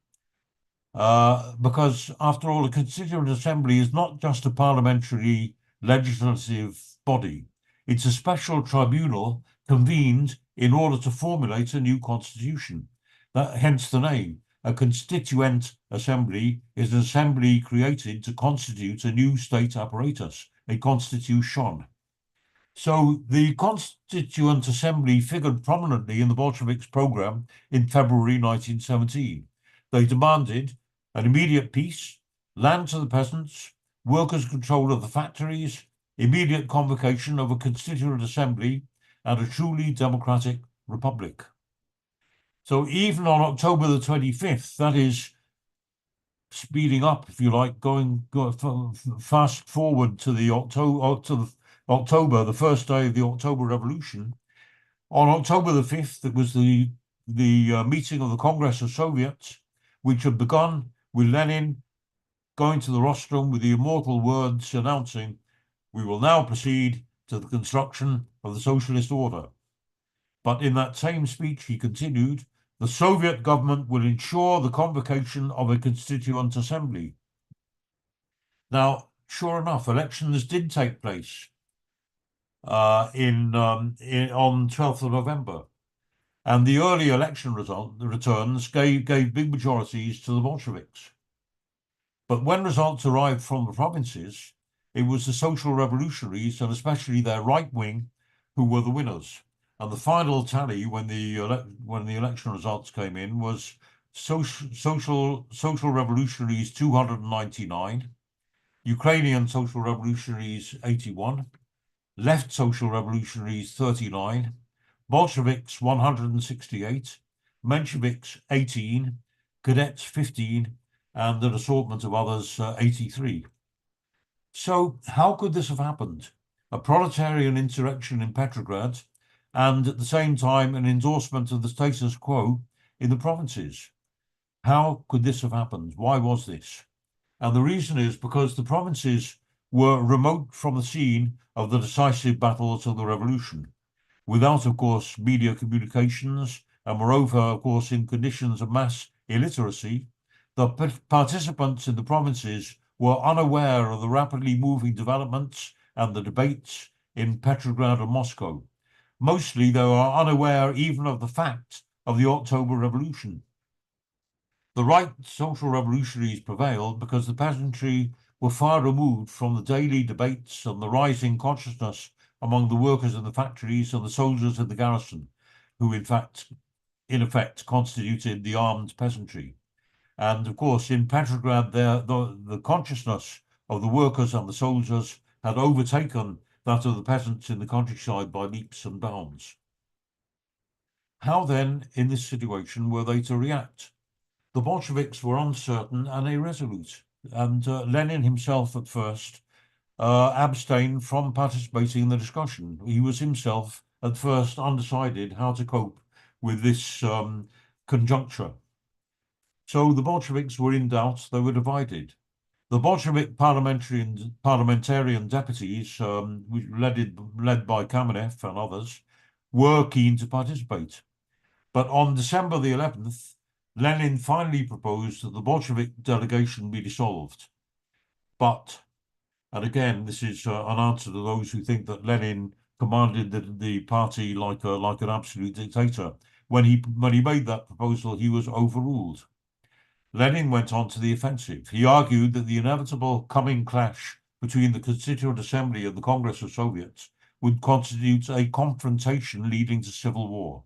Because, after all, a Constituent Assembly is not just a parliamentary legislative body. It's a special tribunal convened in order to formulate a new constitution. Hence the name. A Constituent Assembly is an assembly created to constitute a new state apparatus, a constitution. So the Constituent Assembly figured prominently in the Bolsheviks' program in February 1917. They demanded an immediate peace, land to the peasants, workers' control of the factories, immediate convocation of a Constituent Assembly, and a truly democratic republic. So even on October the 25th, that is speeding up, if you like, going fast forward to the October, the first day of the October Revolution. On October the 5th, it was the meeting of the Congress of Soviets, which had begun with Lenin going to the rostrum with the immortal words announcing, "We will now proceed to the construction of the socialist order." But in that same speech, he continued, "The Soviet government will ensure the convocation of a Constituent Assembly." Now, sure enough, elections did take place on 12th of November. And the early election returns gave big majorities to the Bolsheviks. But when results arrived from the provinces, it was the social revolutionaries, and especially their right wing, who were the winners. And the final tally, when the election results came in, was social revolutionaries 299, Ukrainian social revolutionaries 81, left social revolutionaries 39, Bolsheviks 168, Mensheviks 18, Cadets 15, and an assortment of others 83. So how could this have happened? A proletarian insurrection in Petrograd, and at the same time an endorsement of the status quo in the provinces. How could this have happened? Why was this? And the reason is because the provinces were remote from the scene of the decisive battles of the revolution, without, of course, media communications, and moreover, of course, in conditions of mass illiteracy. The participants in the provinces were unaware of the rapidly moving developments and the debates in Petrograd and Moscow. Mostly, they were unaware even of the fact of the October Revolution. The right social revolutionaries prevailed because the peasantry were far removed from the daily debates and the rising consciousness among the workers in the factories and the soldiers in the garrison, who in effect constituted the armed peasantry. And of course, in Petrograd, the consciousness of the workers and the soldiers had overtaken that of the peasants in the countryside by leaps and bounds. How then, in this situation, were they to react? The Bolsheviks were uncertain and irresolute, and Lenin himself at first abstained from participating in the discussion. He was himself at first undecided how to cope with this conjuncture. So the Bolsheviks were in doubt, they were divided. The Bolshevik parliamentarian deputies, led by Kamenev and others, were keen to participate. But on December the 11th, Lenin finally proposed that the Bolshevik delegation be dissolved. But, and again, this is an answer to those who think that Lenin commanded the party like an absolute dictator. When he made that proposal, he was overruled. Lenin went on to the offensive. He argued that the inevitable coming clash between the Constituent Assembly and the Congress of Soviets would constitute a confrontation leading to civil war.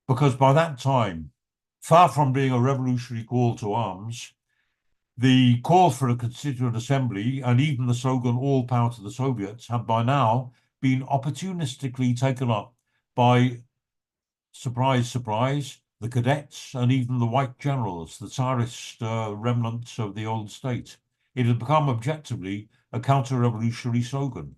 Because by that time, far from being a revolutionary call to arms, the call for a Constituent Assembly and even the slogan "all power to the Soviets" had by now been opportunistically taken up by, surprise, surprise, the cadets and even the white generals, the Tsarist remnants of the old state. It had become objectively a counter-revolutionary slogan.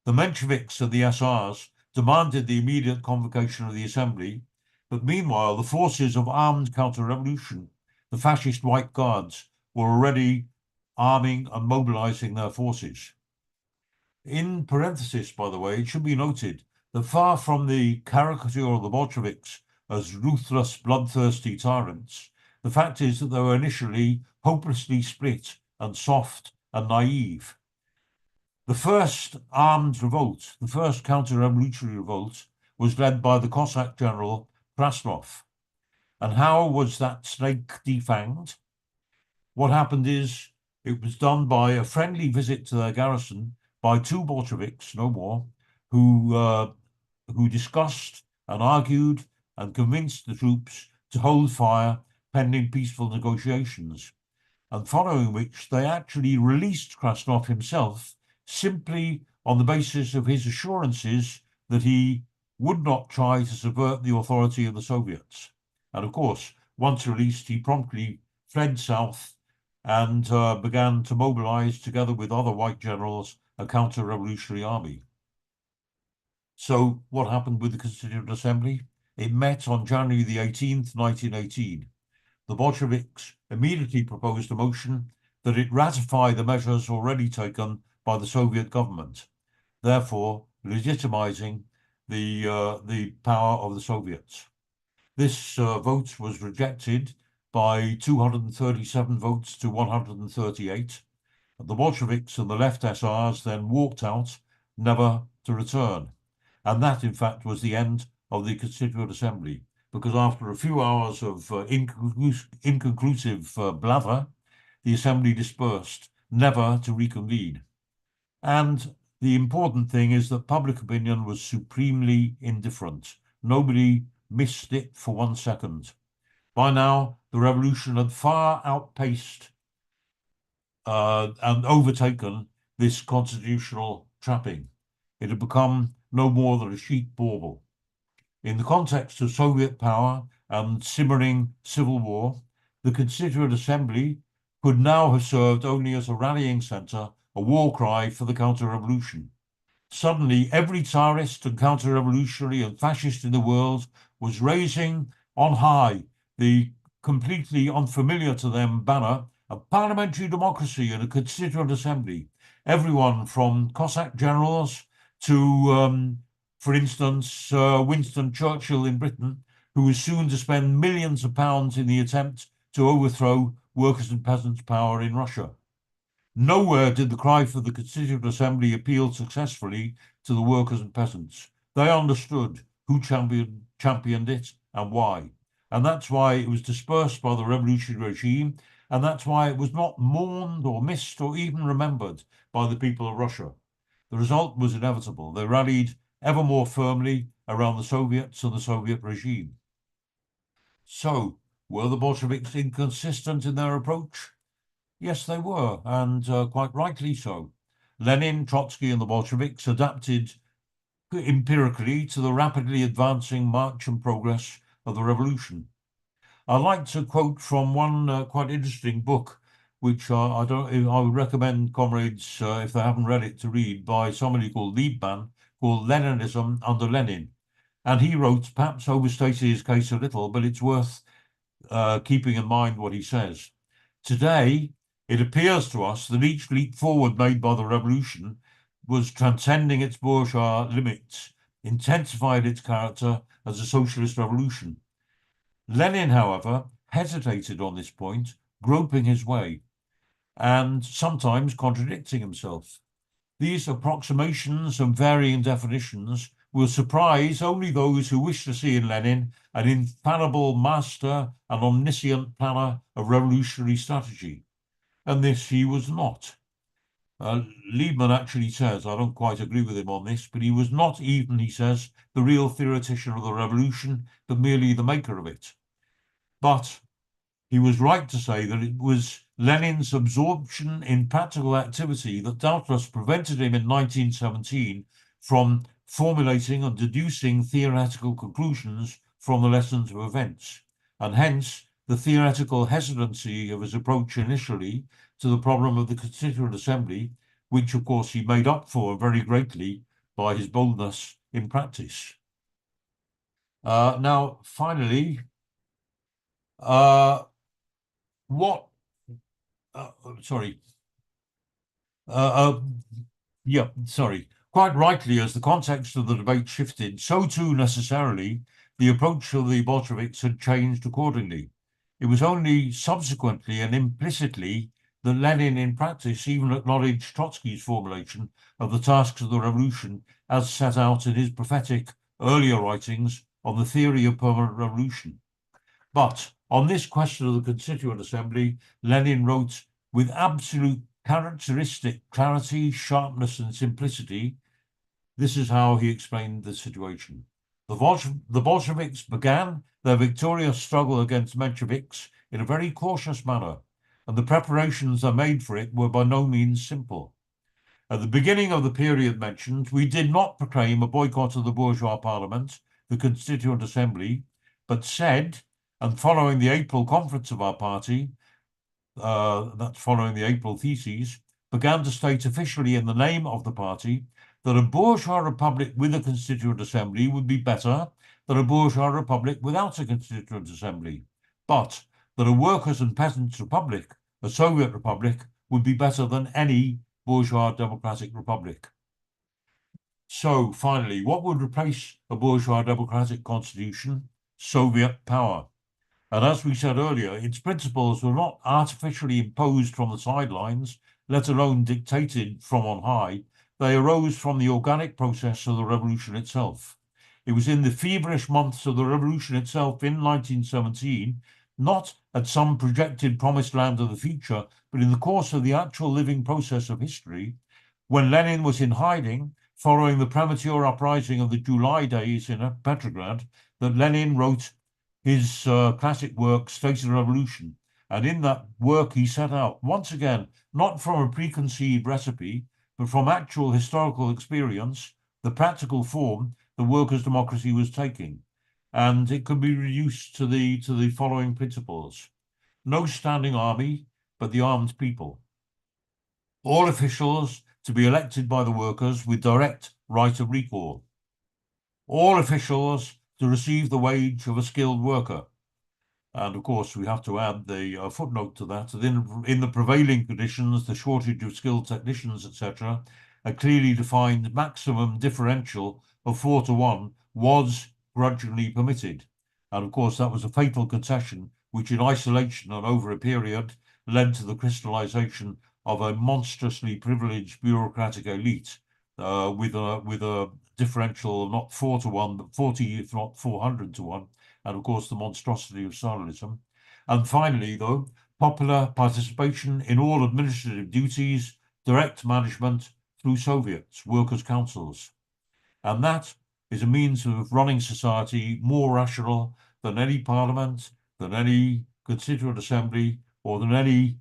The Mensheviks and the SRs demanded the immediate convocation of the assembly, but meanwhile the forces of armed counter-revolution, the fascist White Guards, were already arming and mobilizing their forces. In parenthesis, by the way, it should be noted that far from the caricature of the Bolsheviks as ruthless, bloodthirsty tyrants, the fact is that they were initially hopelessly split and soft and naive. The first armed revolt, the first counter-revolutionary revolt, was led by the Cossack general Krasnov. And how was that snake defanged? What happened is it was done by a friendly visit to their garrison by two Bolsheviks, no more, who discussed and argued and convinced the troops to hold fire pending peaceful negotiations, and following which they actually released Krasnov himself simply on the basis of his assurances that he would not try to subvert the authority of the Soviets. And of course, once released, he promptly fled south and began to mobilize, together with other white generals, a counter-revolutionary army. So what happened with the Constituent Assembly? It met on January the 18th, 1918. The Bolsheviks immediately proposed a motion that it ratify the measures already taken by the Soviet government, therefore legitimizing the power of the Soviets. This vote was rejected by 237 votes to 138. The Bolsheviks and the left SRs then walked out, never to return. And that, in fact, was the end of the Constituent Assembly, because after a few hours of inconclusive blather, the Assembly dispersed, never to reconvene. And the important thing is that public opinion was supremely indifferent. Nobody missed it for 1 second. By now, the revolution had far outpaced and overtaken this constitutional trapping. It had become no more than a sheep bauble. In the context of Soviet power and simmering civil war, the Constituent Assembly could now have served only as a rallying center, a war cry for the counter-revolution. Suddenly, every Tsarist and counter-revolutionary and fascist in the world was raising on high the completely unfamiliar to them banner of parliamentary democracy and a Constituent Assembly. Everyone from Cossack generals to, for instance, Winston Churchill in Britain, who was soon to spend millions of pounds in the attempt to overthrow workers' and peasants' power in Russia. Nowhere did the cry for the Constituent Assembly appeal successfully to the workers and peasants. They understood who championed it and why. and that's why it was dispersed by the revolutionary regime, and that's why it was not mourned or missed or even remembered by the people of Russia. The result was inevitable. They rallied ever more firmly around the Soviets and the Soviet regime. So, were the Bolsheviks inconsistent in their approach? Yes, they were, and quite rightly so. Lenin, Trotsky, and the Bolsheviks adapted empirically to the rapidly advancing march and progress of the revolution. I'd like to quote from one quite interesting book, which I would recommend comrades, if they haven't read it, to read, by somebody called Silverman, called Leninism Under Lenin. And he wrote, perhaps overstated his case a little, but it's worth keeping in mind what he says. Today, it appears to us that each leap forward made by the revolution was transcending its bourgeois limits, intensified its character as a socialist revolution. Lenin, however, hesitated on this point, groping his way, and sometimes contradicting himself. These approximations and varying definitions will surprise only those who wish to see in Lenin an infallible master and omniscient planner of revolutionary strategy. And this he was not. Liebman actually says, I don't quite agree with him on this, but he was not even, he says, the real theoretician of the revolution, but merely the maker of it. But he was right to say that it was Lenin's absorption in practical activity that doubtless prevented him in 1917 from formulating and deducing theoretical conclusions from the lessons of events, and hence the theoretical hesitancy of his approach initially to the problem of the Constituent Assembly, which of course he made up for very greatly by his boldness in practice. Now, finally, quite rightly, as the context of the debate shifted, so too necessarily the approach of the Bolsheviks had changed accordingly. It was only subsequently and implicitly that Lenin in practice even acknowledged Trotsky's formulation of the tasks of the revolution as set out in his prophetic earlier writings on the theory of permanent revolution. But on this question of the Constituent Assembly, Lenin wrote with absolute characteristic clarity, sharpness, and simplicity. This is how he explained the situation. The Bolsheviks began their victorious struggle against Mensheviks in a very cautious manner, and the preparations they made for it were by no means simple. At the beginning of the period mentioned, we did not proclaim a boycott of the bourgeois parliament, the Constituent Assembly, but said, and following the April conference of our party, that's following the April theses, began to state officially in the name of the party that a bourgeois republic with a Constituent Assembly would be better than a bourgeois republic without a Constituent Assembly, but that a workers' and peasants' republic, a Soviet republic, would be better than any bourgeois democratic republic. So, finally, what would replace a bourgeois democratic constitution? Soviet power. And as we said earlier, its principles were not artificially imposed from the sidelines, let alone dictated from on high. They arose from the organic process of the revolution itself. It was in the feverish months of the revolution itself in 1917, not at some projected promised land of the future, but in the course of the actual living process of history, when Lenin was in hiding, following the premature uprising of the July days in Petrograd, that Lenin wrote his classic work, State of the Revolution. And in that work, he set out, once again, not from a preconceived recipe, but from actual historical experience, the practical form the workers' democracy was taking. And it could be reduced to the following principles. No standing army, but the armed people. All officials to be elected by the workers with direct right of recall. All officials to receive the wage of a skilled worker. And of course, we have to add the footnote to that in the prevailing conditions, the shortage of skilled technicians, etc., a clearly defined maximum differential of 4-to-1 was grudgingly permitted. And of course, that was a fatal concession, which in isolation and over a period led to the crystallization of a monstrously privileged bureaucratic elite with a differential not 4-to-1, but 40, if not 400-to-1, and of course the monstrosity of Stalinism. And finally, though, popular participation in all administrative duties, direct management through Soviets, workers' councils. And that is a means of running society more rational than any parliament, than any constituent assembly, or than any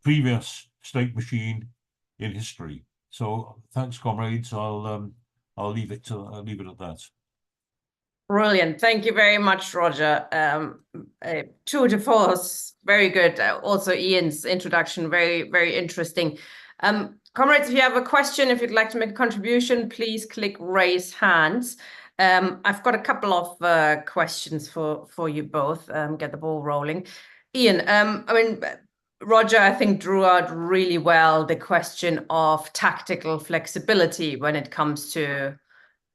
previous state machine in history. So thanks, comrades. I'll leave it at that. Brilliant. Thank you very much, Roger. Tour de force, very good. Also, Ian's introduction, very, very interesting. Comrades, if you have a question, if you'd like to make a contribution, please click raise hands. I've got a couple of questions for you both. Get the ball rolling. Ian, I mean, Roger, I think, drew out really well the question of tactical flexibility when it comes to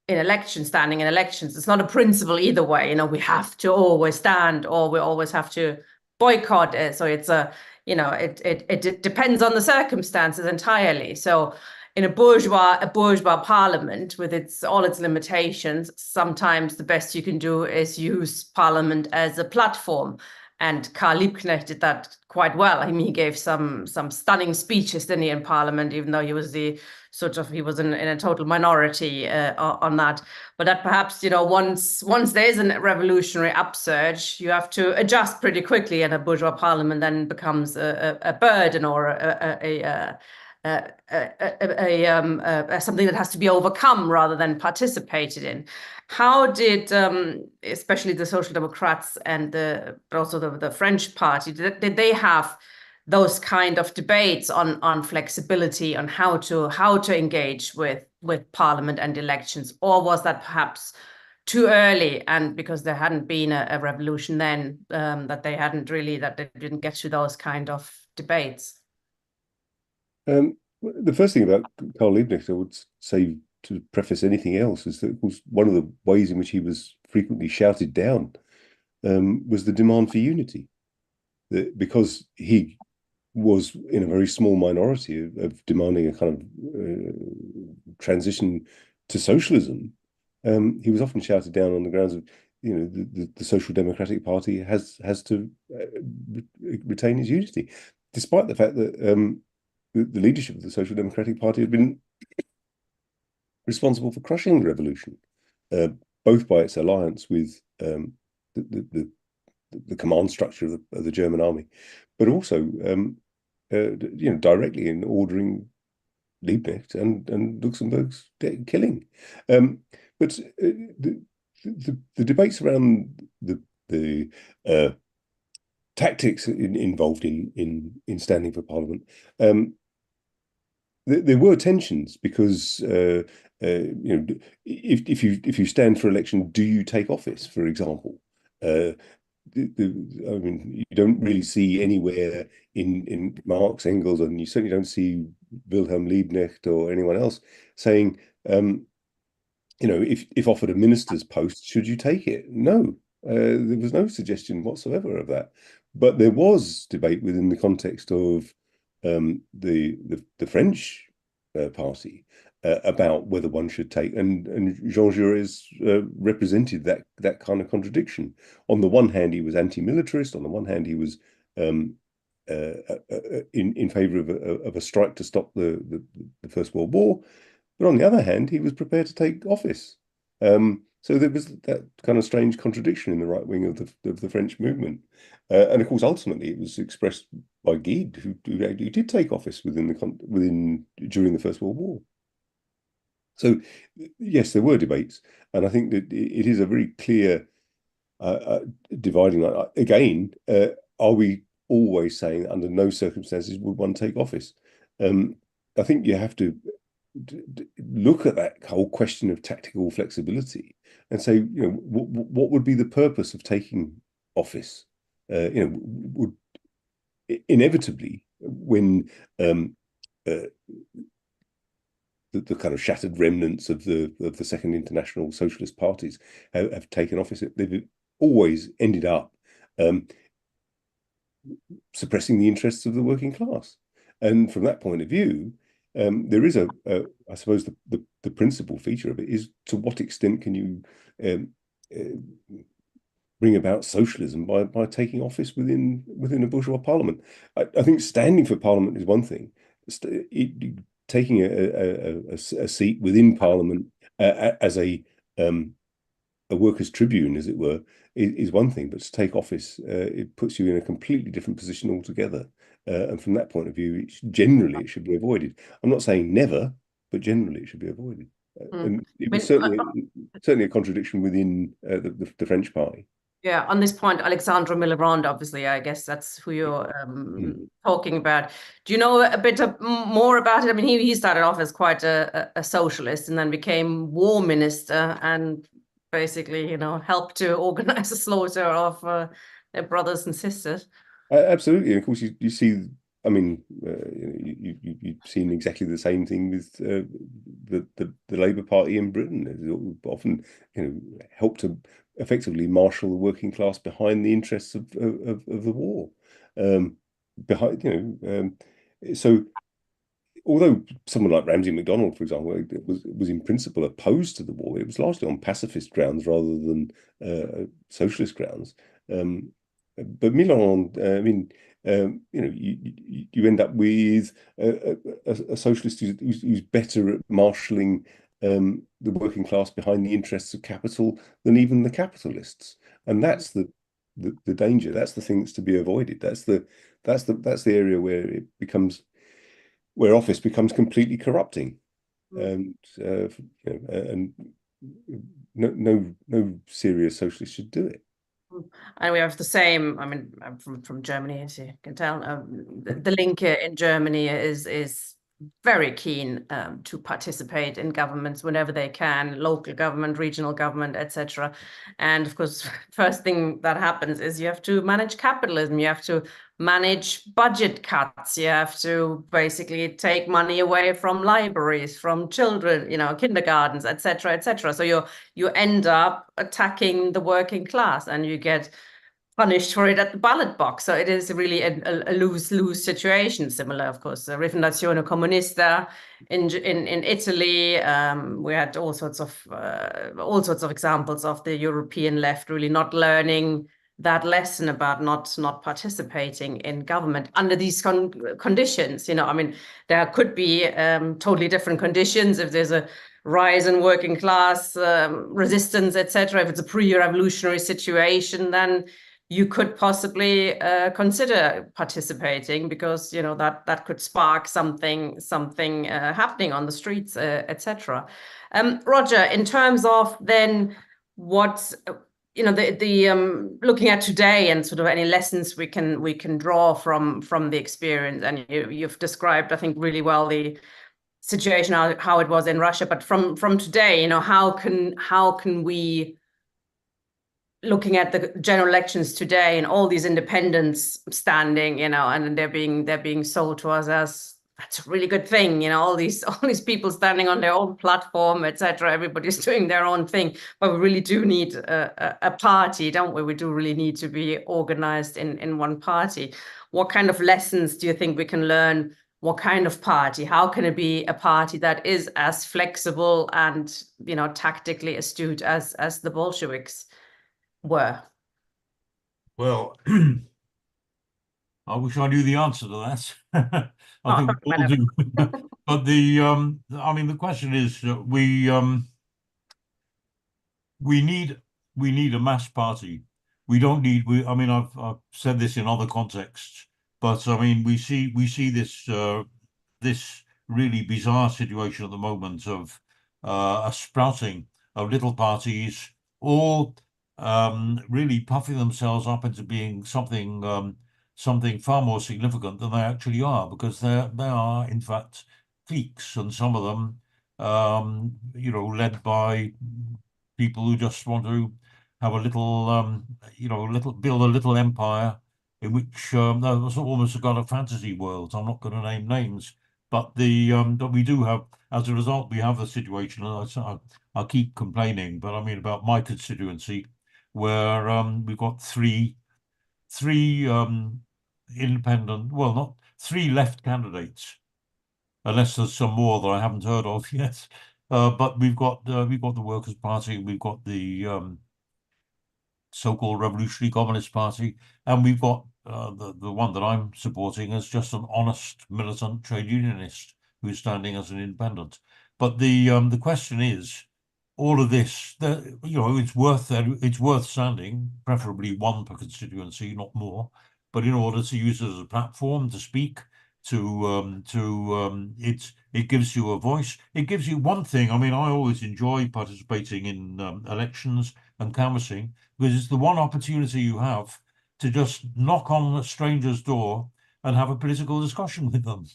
standing in elections. It's not a principle either way. We have to always stand or we always have to boycott it. So it's it depends on the circumstances entirely. So in a bourgeois parliament with all its limitations, sometimes the best you can do is use parliament as a platform. And Karl Liebknecht did that quite well. I mean, he gave some stunning speeches, didn't he, in Parliament, even though he was in a total minority on that. But that perhaps, once there is a revolutionary upsurge, you have to adjust pretty quickly, and a bourgeois parliament then becomes a burden or something that has to be overcome rather than participated in. How did, especially the Social Democrats but also the French party, did they have those kind of debates on flexibility, on how to engage with Parliament and elections, or was that perhaps too early, and because there hadn't been a revolution then, that they didn't get to those kind of debates? The first thing about Karl Liebknecht, I would say, to preface anything else, is that, of course, one of the ways in which he was frequently shouted down was the demand for unity. Because he was in a very small minority of demanding a kind of transition to socialism, he was often shouted down on the grounds of, the Social Democratic Party has to retain its unity, despite the fact that the leadership of the Social Democratic Party had been responsible for crushing the revolution, both by its alliance with the command structure of the German army, but also directly in ordering Liebknecht and Luxemburg's killing. But the debates around the tactics involved in standing for Parliament, there were tensions because if you stand for election, do you take office, for example? I mean, you don't really see anywhere in Marx, Engels, and you certainly don't see Wilhelm Liebknecht or anyone else saying, if offered a minister's post, should you take it? No, there was no suggestion whatsoever of that. But there was debate within the context of the French party about whether one should take, and Jean Jaurès represented that kind of contradiction. On the one hand, he was anti-militarist. On the one hand, he was in favour of a strike to stop the First World War. But on the other hand, he was prepared to take office. So there was that kind of strange contradiction in the right wing of the French movement. And of course, ultimately, it was expressed by Guide, who did take office during the First World War. So yes, there were debates, and I think that it is a very clear dividing line. Again, are we always saying that under no circumstances would one take office? I think you have to look at that whole question of tactical flexibility and say, what would be the purpose of taking office? Would inevitably, when the kind of shattered remnants of the Second International Socialist parties have taken office, they've always ended up suppressing the interests of the working class. And from that point of view, there is I suppose the principal feature of it is, to what extent can you bring about socialism by taking office within a bourgeois parliament. I think standing for parliament is one thing. Taking a seat within parliament as a workers' tribune, as it were, is one thing, but to take office, it puts you in a completely different position altogether. And from that point of view, generally it should be avoided. I'm not saying never, but generally it should be avoided. And it was certainly a contradiction within the French party. Yeah, on this point, Alexandre Millerand, obviously, I guess that's who you're talking about. Do you know a bit more about it? I mean, he started off as quite a socialist and then became war minister and basically, helped to organize the slaughter of their brothers and sisters. Absolutely. And of course, you see, I mean, you've seen exactly the same thing with the Labour Party in Britain. It's often, helped to effectively marshal the working class behind the interests of the war. So although someone like Ramsay MacDonald, for example, was in principle opposed to the war, it was largely on pacifist grounds rather than socialist grounds. But Mitterrand, I mean, you end up with a socialist who's better at marshalling the working class behind the interests of capital than even the capitalists, and that's the danger. That's the thing that's to be avoided. That's the area where office becomes completely corrupting, and no serious socialist should do it. And we have the same, I mean, I'm from Germany, as you can tell. The Linke in Germany is very keen to participate in governments whenever they can, local government, regional government, etc. And of course, first thing that happens is you have to manage capitalism, you have to manage budget cuts, you have to basically take money away from libraries, from children, kindergartens, etc., etc. So you end up attacking the working class and you get punished for it at the ballot box. So it is really a lose-lose situation. Similar, of course, the Rifondazione Comunista in Italy. We had all sorts of examples of the European left really not learning that lesson about not participating in government under these conditions. I mean, there could be totally different conditions if there's a rise in working class resistance, etc. If it's a pre-revolutionary situation, then you could possibly consider participating because that could spark something happening on the streets, etc. Roger, in terms of then what the looking at today and sort of any lessons we can draw from the experience, and you've described, I think, really well the situation how it was in Russia, but from today, how can we, looking at the general elections today and all these independents standing, and they're being sold to us as that's a really good thing, all these people standing on their own platform, etc. Everybody's doing their own thing, but we really do need a party, don't we? We do really need to be organized in one party. What kind of lessons do you think we can learn? What kind of party? How can it be a party that is as flexible and tactically astute as the Bolsheviks were? Well, I wish I knew the answer to that. I think we all do. But I mean, the question is, we need a mass party. We don't need. I mean, I've said this in other contexts, but I mean, we see this really bizarre situation at the moment of a sprouting of little parties, all really puffing themselves up into being something far more significant than they actually are, because they are in fact cliques, and some of them led by people who just want to have a little build a little empire in which there's almost a kind of fantasy world. I'm not going to name names, but but we do have, as a result, we have the situation, and I keep complaining, but I mean about my constituency, where we've got three independent, well, not three left candidates, unless there's some more that I haven't heard of yet. But we've got the Workers' Party, we've got the so-called Revolutionary Communist Party, and we've got the one that I'm supporting as just an honest militant trade unionist who's standing as an independent. But the question is, all of this, it's worth standing, preferably one per constituency, not more. But in order to use it as a platform to speak, it gives you a voice. It gives you one thing. I mean, I always enjoy participating in elections and canvassing because it's the one opportunity you have to just knock on a stranger's door and have a political discussion with them.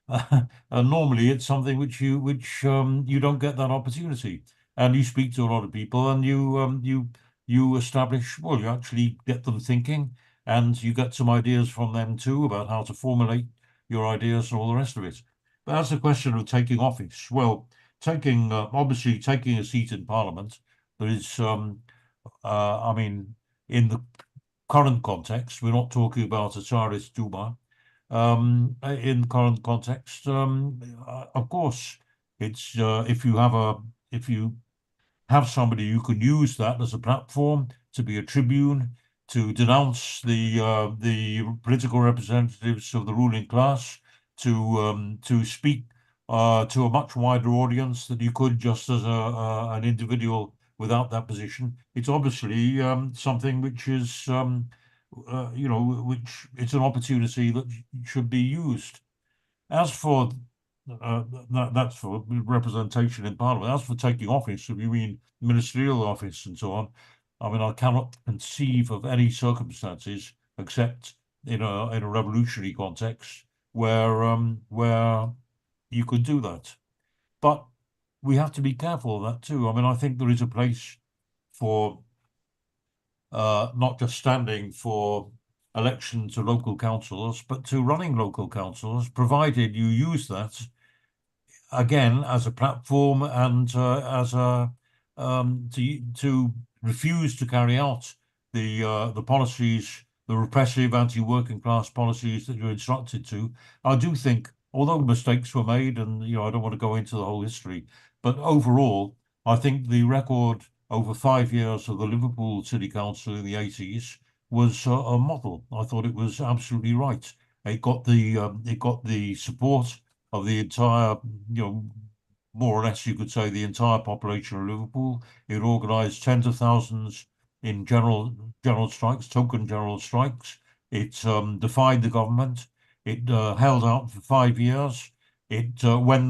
And normally it's something which you don't get that opportunity. And you speak to a lot of people, and you establish, well, you actually get them thinking, and you get some ideas from them too about how to formulate your ideas and all the rest of it. But that's the question of taking office. Well, obviously taking a seat in Parliament, there is, I mean, in the current context, we're not talking about a Tsarist Duma. In the current context, of course, it's if you have somebody you can use that as a platform to be a tribune, to denounce the political representatives of the ruling class, to speak to a much wider audience than you could just as an individual without that position. It's obviously something which is which it's an opportunity that should be used. As for that's for representation in Parliament. As for taking office, if you mean ministerial office and so on, I mean, I cannot conceive of any circumstances except in a revolutionary context where you could do that. But we have to be careful of that too. I mean, I think there is a place for not just standing for election to local councils, but to running local councils, provided you use that again as a platform and as a to refuse to carry out the policies, the repressive anti-working class policies that you're instructed to. I do think, although mistakes were made, and I don't want to go into the whole history, but overall, I think the record over 5 years of the Liverpool City Council in the 80s was a model. I thought it was absolutely right. It got the support of the entire, more or less you could say the entire population of Liverpool. It organised tens of thousands in general strikes, token general strikes. It defied the government. It held out for 5 years. It when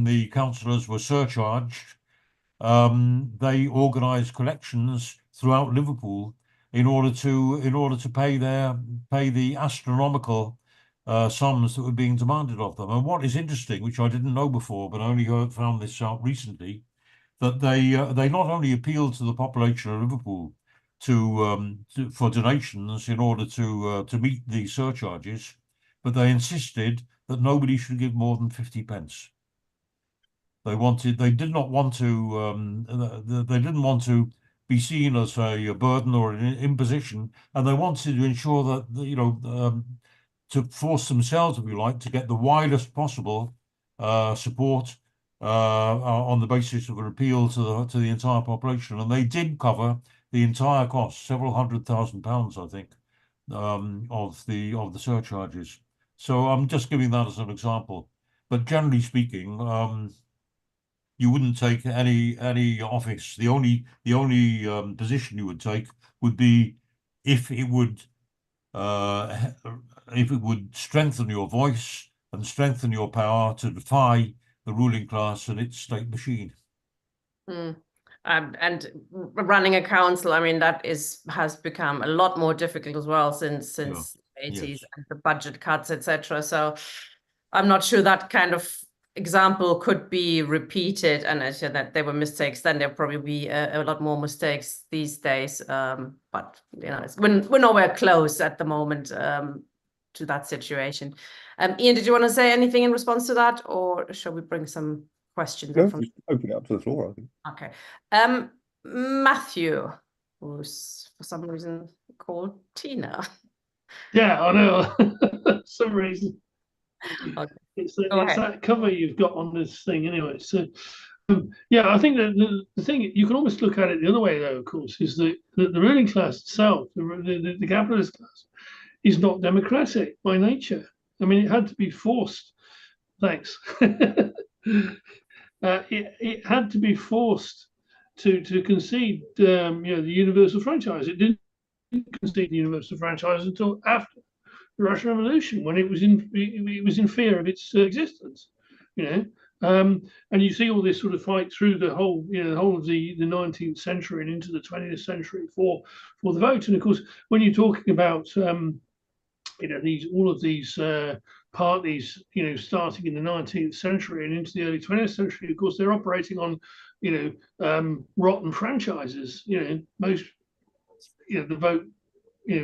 the councillors were surcharged, they organised collections throughout Liverpool in order to pay the astronomical sums that were being demanded of them. And what is interesting, which I didn't know before, but I only found this out recently, that they not only appealed to the population of Liverpool for donations in order to meet the surcharges, but they insisted that nobody should give more than 50 pence. They didn't want to be seen as a burden or an imposition, and they wanted to ensure that to force themselves, if you like, to get the widest possible support on the basis of an appeal to the entire population, and they did cover the entire cost, several £100,000, I think, of the surcharges. So I'm just giving that as an example. But generally speaking, you wouldn't take any office. The only position you would take would be if it would strengthen your voice and strengthen your power to defy the ruling class and its state machine. And running a council, I mean, that has become a lot more difficult as well since the 80s, yes. and the budget cuts, etc. So I'm not sure that kind of example could be repeated. And I said that there were mistakes then, there'll probably be a lot more mistakes these days. But we're nowhere close at the moment to that situation. Ian, did you want to say anything in response to that, or shall we bring some questions? No, just open it up to the floor, I think. Okay. Matthew, who's for some reason called Tina. Yeah, I know. Some reason. Okay. It's that cover you've got on this thing anyway. So Yeah, I think that the thing you can almost look at it the other way, though. Of course, is that the ruling class itself, the capitalist class, is not democratic by nature. I mean, it had to be forced. Thanks. It had to be forced to concede, the universal franchise. It didn't concede the universal franchise until after the Russian Revolution, when it was in fear of its existence. You know, and you see all this sort of fight through the whole of the 19th century and into the 20th century for the vote. And of course, when you're talking about all of these parties, starting in the 19th century and into the early 20th century, of course, they're operating on, rotten franchises. Most, the vote,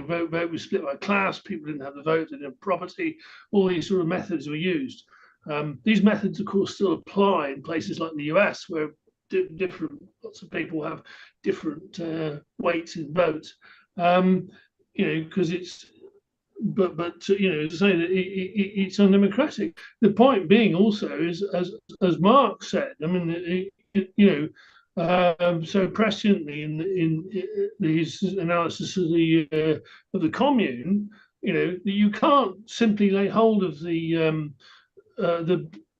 vote was split by class. People didn't have the vote, they didn't have property. All these sort of methods were used. These methods, of course, still apply in places like the US, where lots of people have different weights in votes. Because it's but to say that it's undemocratic. The point being also is, as Marx said, I mean, so presciently in his analysis of the commune, you can't simply lay hold of the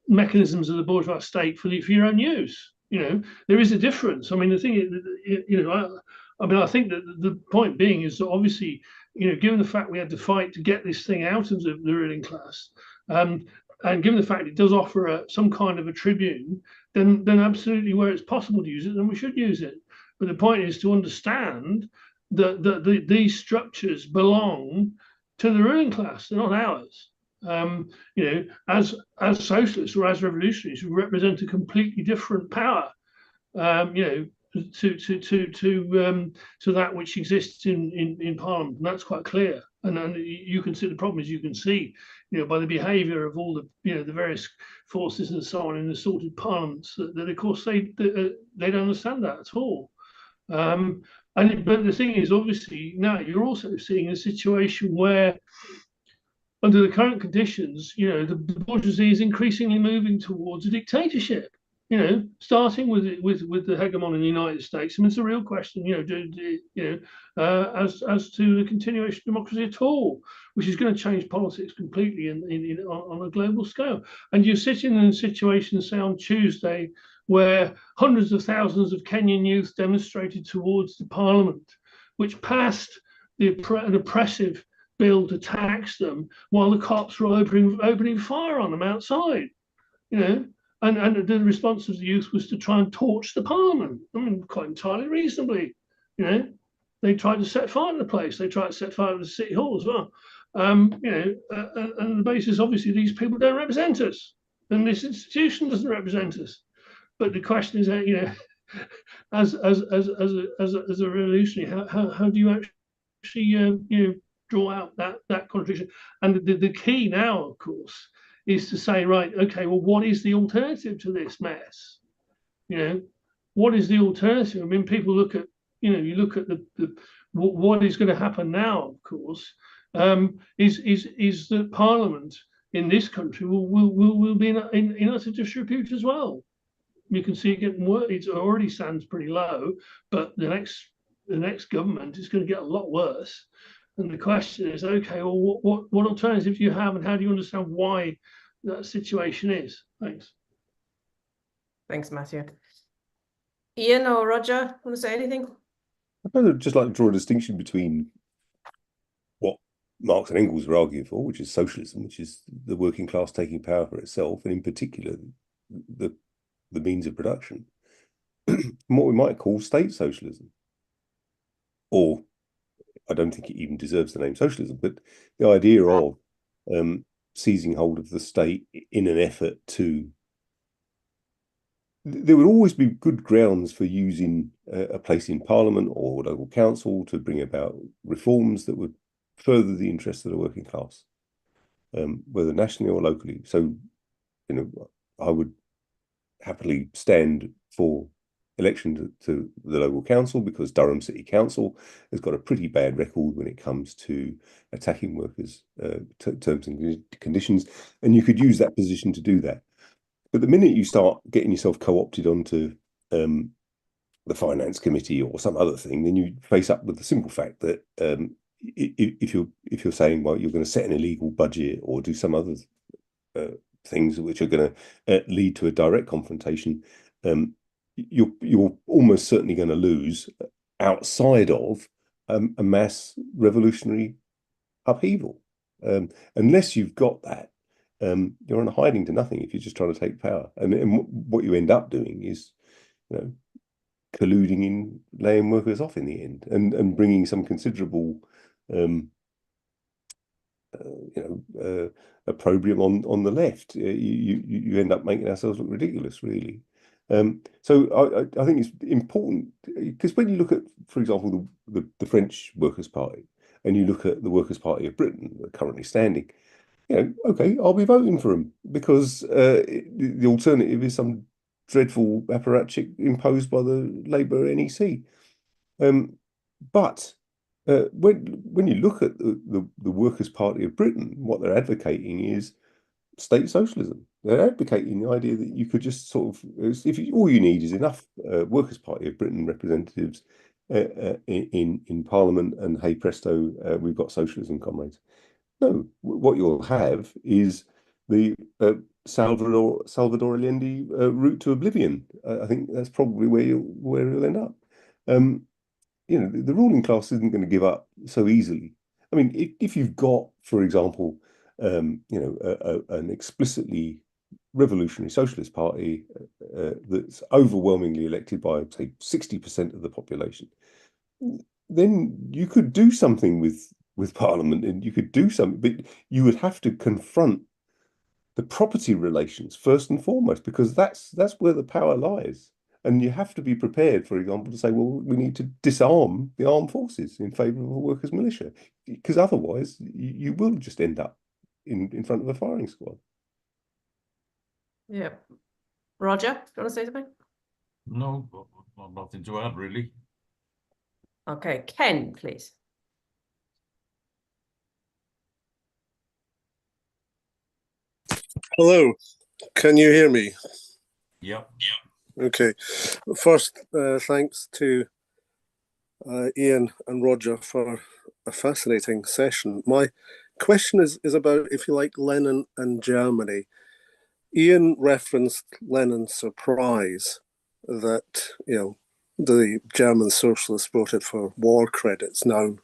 mechanisms of the bourgeois state for your own use. There is a difference. I mean, the thing, I think that the point being is that obviously, given the fact we had to fight to get this thing out of the ruling class, and given the fact it does offer some kind of a tribune, then absolutely where it's possible to use it, then we should use it. But the point is to understand that these structures belong to the ruling class, they're not ours. As socialists or as revolutionaries, we represent a completely different power. To that which exists in Parliament, and that's quite clear. And you can see the problem is you can see, by the behaviour of all the various forces and so on in the sorted parliaments that of course they don't understand that at all. But the thing is, obviously now you're also seeing a situation where, under the current conditions, the bourgeoisie is increasingly moving towards a dictatorship. Starting with the hegemon in the United States. I mean, it's a real question, as to the continuation of democracy at all, which is going to change politics completely on a global scale. And you're sitting in a situation, say on Tuesday, where hundreds of thousands of Kenyan youth demonstrated towards the parliament, which passed an oppressive bill to tax them, while the cops were opening fire on them outside. And the response of the youth was to try and torch the parliament. I mean, quite entirely reasonably. They tried to set fire to the place. They tried to set fire to the city hall as well. And the basis, obviously, these people don't represent us, and this institution doesn't represent us. But the question is, as a revolutionary, how do you actually draw out that contradiction? And the key now, of course, is to say, right, okay, well, what is the alternative to this mess? What is the alternative? I mean, people look at, you look at what is going to happen now, of course, is that Parliament in this country will be in utter disrepute as well. You can see it getting worse. It already stands pretty low, but the next government is going to get a lot worse. And the question is, okay, well, what alternatives do you have, and how do you understand why that situation is? Thanks. Thanks, Matthew. Ian or Roger, want to say anything? I'd just like to draw a distinction between what Marx and Engels were arguing for, which is socialism, which is the working class taking power for itself, and in particular, the means of production, and what we might call state socialism. Or, I don't think it even deserves the name socialism, but the idea of seizing hold of the state in an effort to... There would always be good grounds for using a place in Parliament or local council to bring about reforms that would further the interests of the working class, whether nationally or locally. So, I would happily stand for election to the local council, because Durham City Council has got a pretty bad record when it comes to attacking workers' terms and conditions, and you could use that position to do that. But the minute you start getting yourself co-opted onto the finance committee or some other thing, then you face up with the simple fact that if you're saying, well, you're going to set an illegal budget or do some other things which are going to lead to a direct confrontation, you're almost certainly going to lose outside of a mass revolutionary upheaval. Unless you've got that, you're on a hiding to nothing if you're just trying to take power. And what you end up doing is, colluding in laying workers off in the end, and bringing some considerable opprobrium on the left. You end up making ourselves look ridiculous, really. So I think it's important, because when you look at, for example, the French Workers' Party, and you look at the Workers' Party of Britain, that are currently standing, okay, I'll be voting for them, because the alternative is some dreadful apparatchik imposed by the Labour NEC. But when you look at the Workers' Party of Britain, what they're advocating is state socialism. They're advocating the idea that you could just sort of, all you need is enough Workers' Party of Britain representatives in Parliament, and hey presto, we've got socialism, comrades. No, what you'll have is the Salvador Allende route to oblivion. I think that's probably where you'll end up. The ruling class isn't going to give up so easily. I mean, if you've got, for example, an explicitly revolutionary socialist party that's overwhelmingly elected by, say, 60% of the population, then you could do something with Parliament, and you could do something, but you would have to confront the property relations first and foremost, because that's where the power lies. And you have to be prepared, for example, to say, well, we need to disarm the armed forces in favour of a workers' militia, because otherwise you will just end up in front of a firing squad. Yeah. Roger, do you want to say something? No, nothing to add, really. Okay, Ken, please. Hello, can you hear me? Yep. Okay. First, thanks to Ian and Roger for a fascinating session. My question is about, if you like, Lenin and Germany. Ian referenced Lenin's surprise that, the German socialists voted for war credits. Now,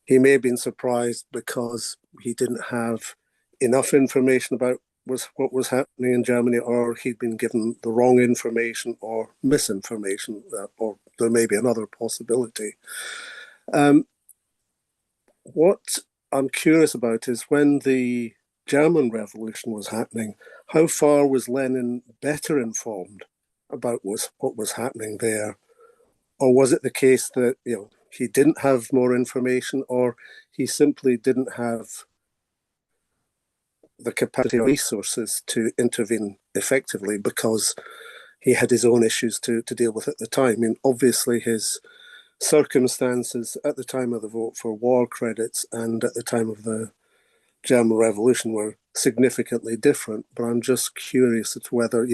he may have been surprised because he didn't have enough information about what was happening in Germany, or he'd been given the wrong information or misinformation, or there may be another possibility. What I'm curious about is, when the German Revolution was happening, how far was Lenin better informed about what was happening there? Or was it the case that, he didn't have more information, or he simply didn't have the capacity or resources to intervene effectively because he had his own issues to deal with at the time? I mean, obviously his circumstances at the time of the vote for war credits and at the time of the German Revolution were significantly different, but I'm just curious as to whether,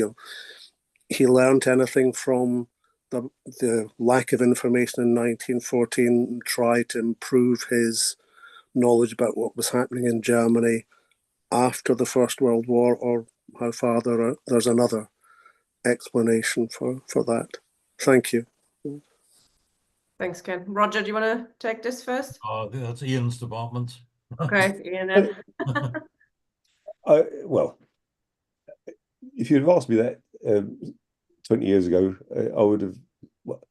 he learned anything from the lack of information in 1914 and tried to improve his knowledge about what was happening in Germany after the First World War, or how far there's another explanation for that. Thank you. Thanks, Ken. Roger, do you want to take this first? That's Ian's department. Okay, Ian. Then. Well, if you'd have asked me that 20 years ago, I would have. Well,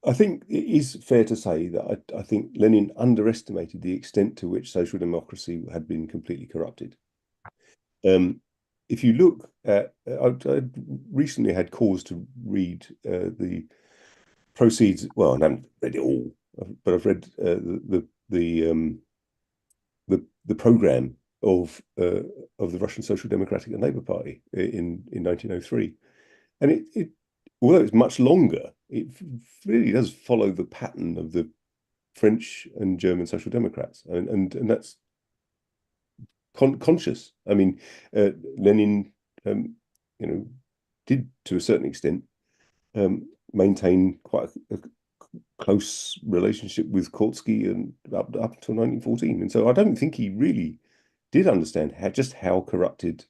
I think it is fair to say that I think Lenin underestimated the extent to which social democracy had been completely corrupted. If you look at, I recently had cause to read the proceeds. Well, I haven't read it all, but I've read the program of the Russian Social Democratic and Labour Party in 1903, and it although it's much longer, it really does follow the pattern of the French and German Social Democrats, and that's conscious. I mean, Lenin did to a certain extent maintain quite a close relationship with Kautsky and up until 1914. And so I don't think he really did understand just how corrupted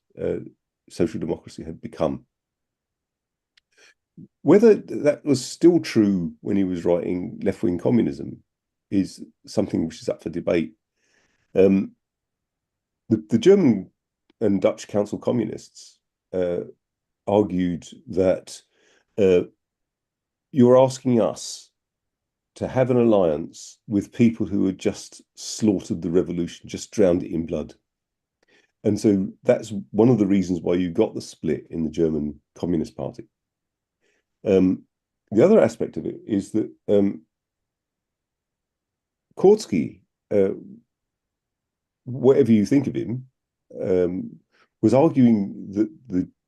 social democracy had become. Whether that was still true when he was writing Left-Wing Communism is something which is up for debate. The German and Dutch council communists argued that you're asking us to have an alliance with people who had just slaughtered the revolution, just drowned it in blood. And so that's one of the reasons why you got the split in the German Communist Party. The other aspect of it is that Kautsky, whatever you think of him, was arguing that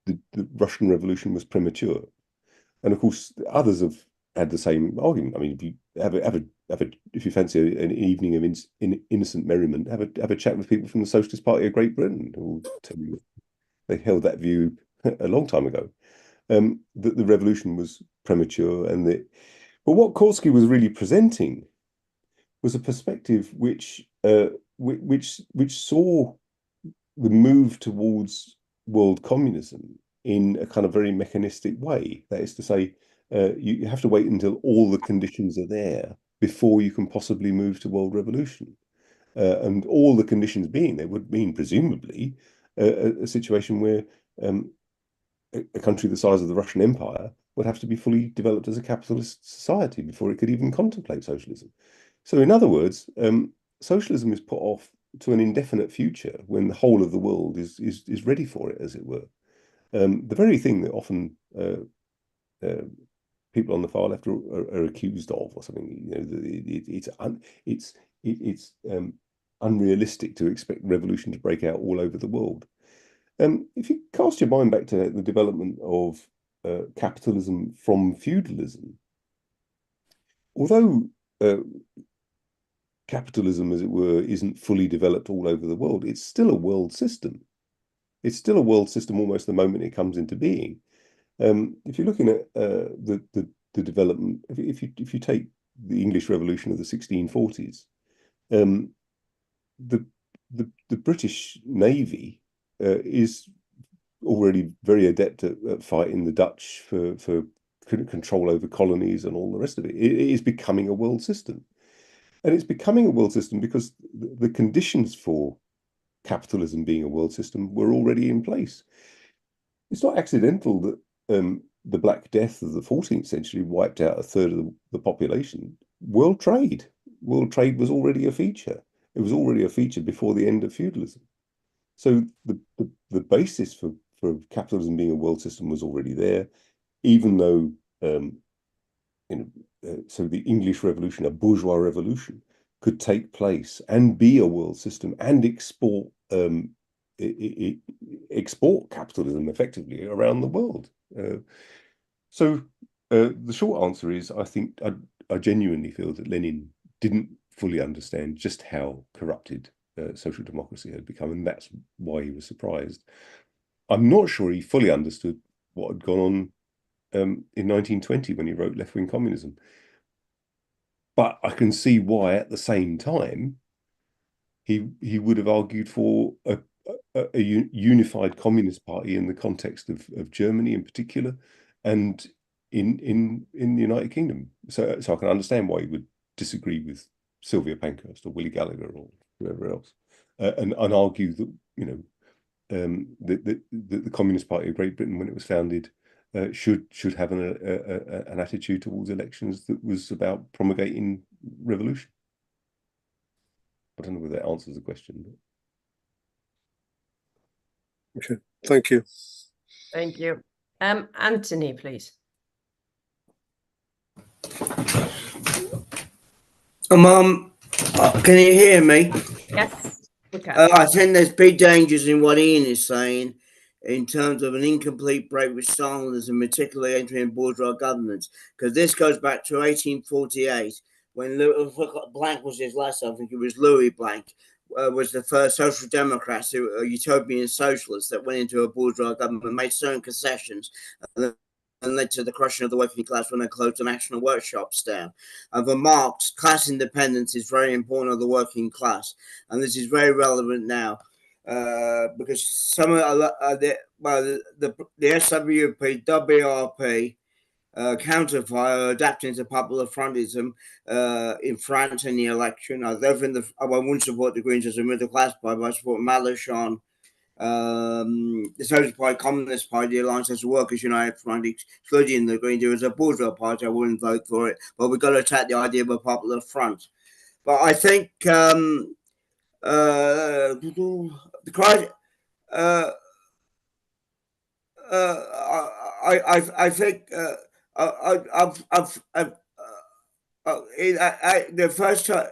the Russian Revolution was premature, and of course others have had the same argument. I mean, if you if you fancy an evening of innocent merriment, have a chat with people from the Socialist Party of Great Britain, who will tell you they held that view a long time ago, that the revolution was premature, but what Kautsky was really presenting was a perspective which saw the move towards world communism in a kind of very mechanistic way. That is to say, you have to wait until all the conditions are there before you can possibly move to world revolution. And all the conditions being there would mean, presumably, a situation where a country the size of the Russian Empire would have to be fully developed as a capitalist society before it could even contemplate socialism. So in other words, socialism is put off to an indefinite future when the whole of the world is ready for it, as it were. The very thing that often people on the far left are accused of, or something, it's unrealistic to expect revolution to break out all over the world. If you cast your mind back to the development of capitalism from feudalism, although capitalism, as it were, isn't fully developed all over the world, it's still a world system. It's still a world system almost the moment it comes into being. If you're looking at the development, if you take the English Revolution of the 1640s, the British Navy is already very adept at fighting the Dutch for control over colonies and all the rest of it. It is becoming a world system. And it's becoming a world system because the conditions for capitalism being a world system were already in place. It's not accidental that the Black Death of the 14th century wiped out a third of the population. World trade was already a feature. It was already a feature before the end of feudalism. So the basis for capitalism being a world system was already there, even though so the English Revolution, a bourgeois revolution, could take place and be a world system and export capitalism effectively around the world. So the short answer is, I think I genuinely feel that Lenin didn't fully understand just how corrupted social democracy had become, and that's why he was surprised. I'm not sure he fully understood what had gone on in 1920 when he wrote Left-Wing Communism. But I can see why, at the same time, he would have argued for a unified communist party in the context of Germany in particular, and in the United Kingdom. So I can understand why he would disagree with Sylvia Pankhurst or Willie Gallagher or whoever else, and argue that the Communist Party of Great Britain, when it was founded, should have an attitude towards elections that was about promulgating revolution. I don't know whether that answers the question. Okay, thank you. Thank you. Anthony, please. Can you hear me? Yes, we can. I think there's big dangers in what Ian is saying in terms of an incomplete break with Stalinism, particularly entering bourgeois governments, because this goes back to 1848 when Blank was his last, I think it was Louis Blank, was the first social democrats, utopian socialists that went into a bourgeois government, made certain concessions, and led to the crushing of the working class when they closed the national workshops down. And for Marx, class independence is very important of the working class, and this is very relevant now. Because some of the SWP, WRP, counterfire adapting to popular frontism in France in the election. I wouldn't support the Greens as a middle class party, but I support Mélenchon, the Socialist Party, Communist Party, the Alliance of Workers United Front, excluding the Greens. There was a bourgeois party, I wouldn't vote for it, but we've got to attack the idea of a popular front. But I think the crisis. I think the first time,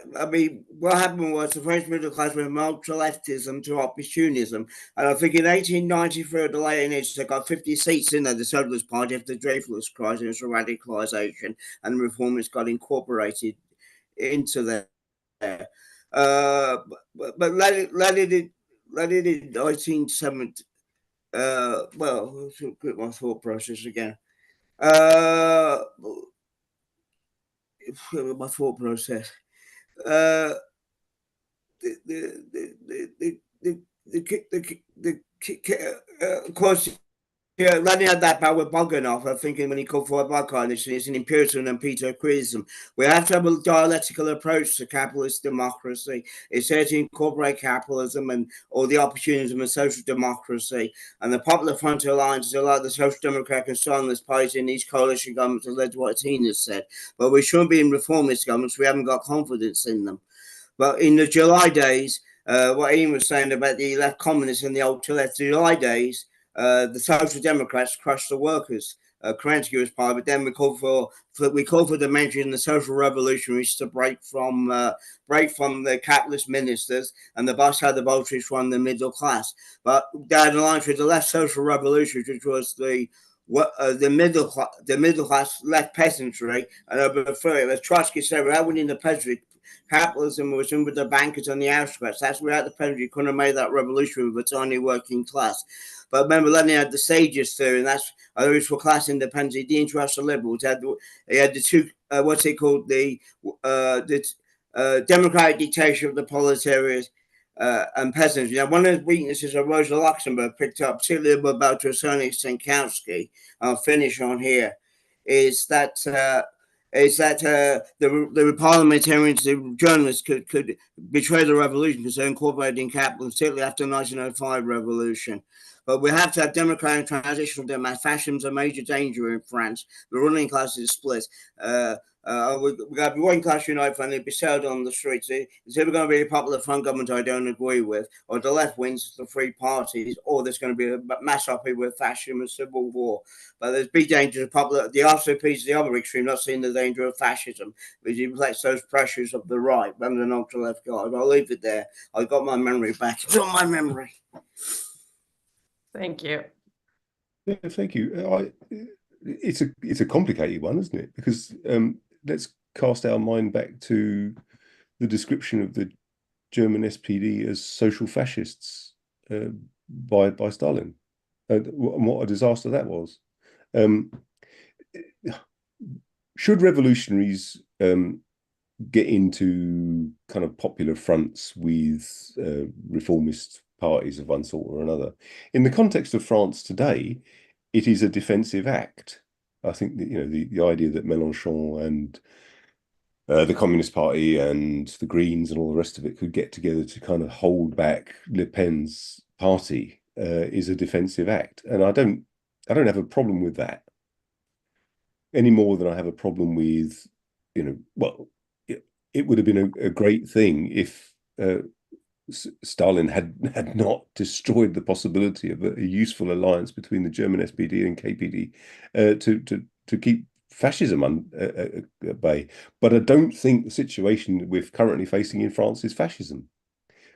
what happened was the French middle class went from ultra-leftism to opportunism. And I think in 1893, at the late 80s, they got 50 seats in there, the Socialist Party, after the Dreyfus crisis, radicalisation, and reformists got incorporated into there. But let it in 1970. Well, let's look at my thought process again. My thought process. Of course, yeah, Lenny had that power Bogdanov, I think, when he called for a blockade, it's an empiricism and Peter criticism. We have to have a dialectical approach to capitalist democracy. It's here to incorporate capitalism and all the opportunism of social democracy. And the Popular Front Alliance is like the Social Democratic and Socialist parties in these coalition governments, has led to what Tina said. But we shouldn't be in reformist governments. We haven't got confidence in them. But in the July days, what Ian was saying about the left communists and the ultra-left July days, the Social Democrats crushed the workers. Kerensky was part of it. Then we called for the measure in the Social Revolutionaries to break from the capitalist ministers, and the boss had the Bolsheviks run the middle class. But they had an alliance with the left Social Revolutionaries, which was the middle class left peasantry, and I prefer it. As Trotsky said, without winning the peasantry, capitalism was in with the bankers on the outskirts. That's without the peasantry couldn't have made that revolution with a tiny working class. But remember, Lenin had the sages theory, and that's always for class independence. The international liberals had the two, what's it called, the democratic dictatorship of the proletariat and peasants. Now, one of the weaknesses of Rosa Luxemburg picked up, particularly about to a certain extent Kautsky, I'll finish on here, is that the parliamentarians, the journalists could betray the revolution because they're incorporating capitalism, particularly after the 1905 revolution. But we have to have democratic transitional demand. Fascism is a major danger in France. The ruling class is split. We got one class united and they'll be sailed on the streets. It's either going to be a popular front government I don't agree with, or the left wins the three parties, or there's going to be a mass upheaval with fascism and civil war. But there's big danger of the RCP is the other extreme, not seeing the danger of fascism, which reflects those pressures of the right rather than ultra left guys. I'll leave it there. I got my memory back. It's on my memory. Thank you. Yeah, thank you. It's a complicated one, isn't it? Because let's cast our mind back to the description of the German SPD as social fascists by Stalin, and what a disaster that was. Should revolutionaries get into kind of popular fronts with reformist parties of one sort or another? In the context of France today, it is a defensive act. I think that, the idea that Mélenchon and the Communist Party and the Greens and all the rest of it could get together to kind of hold back Le Pen's party is a defensive act, and I don't have a problem with that any more than I have a problem with, well, it would have been a great thing if Stalin had not destroyed the possibility of a useful alliance between the German SPD and KPD to keep fascism at bay. But I don't think the situation we're currently facing in France is fascism.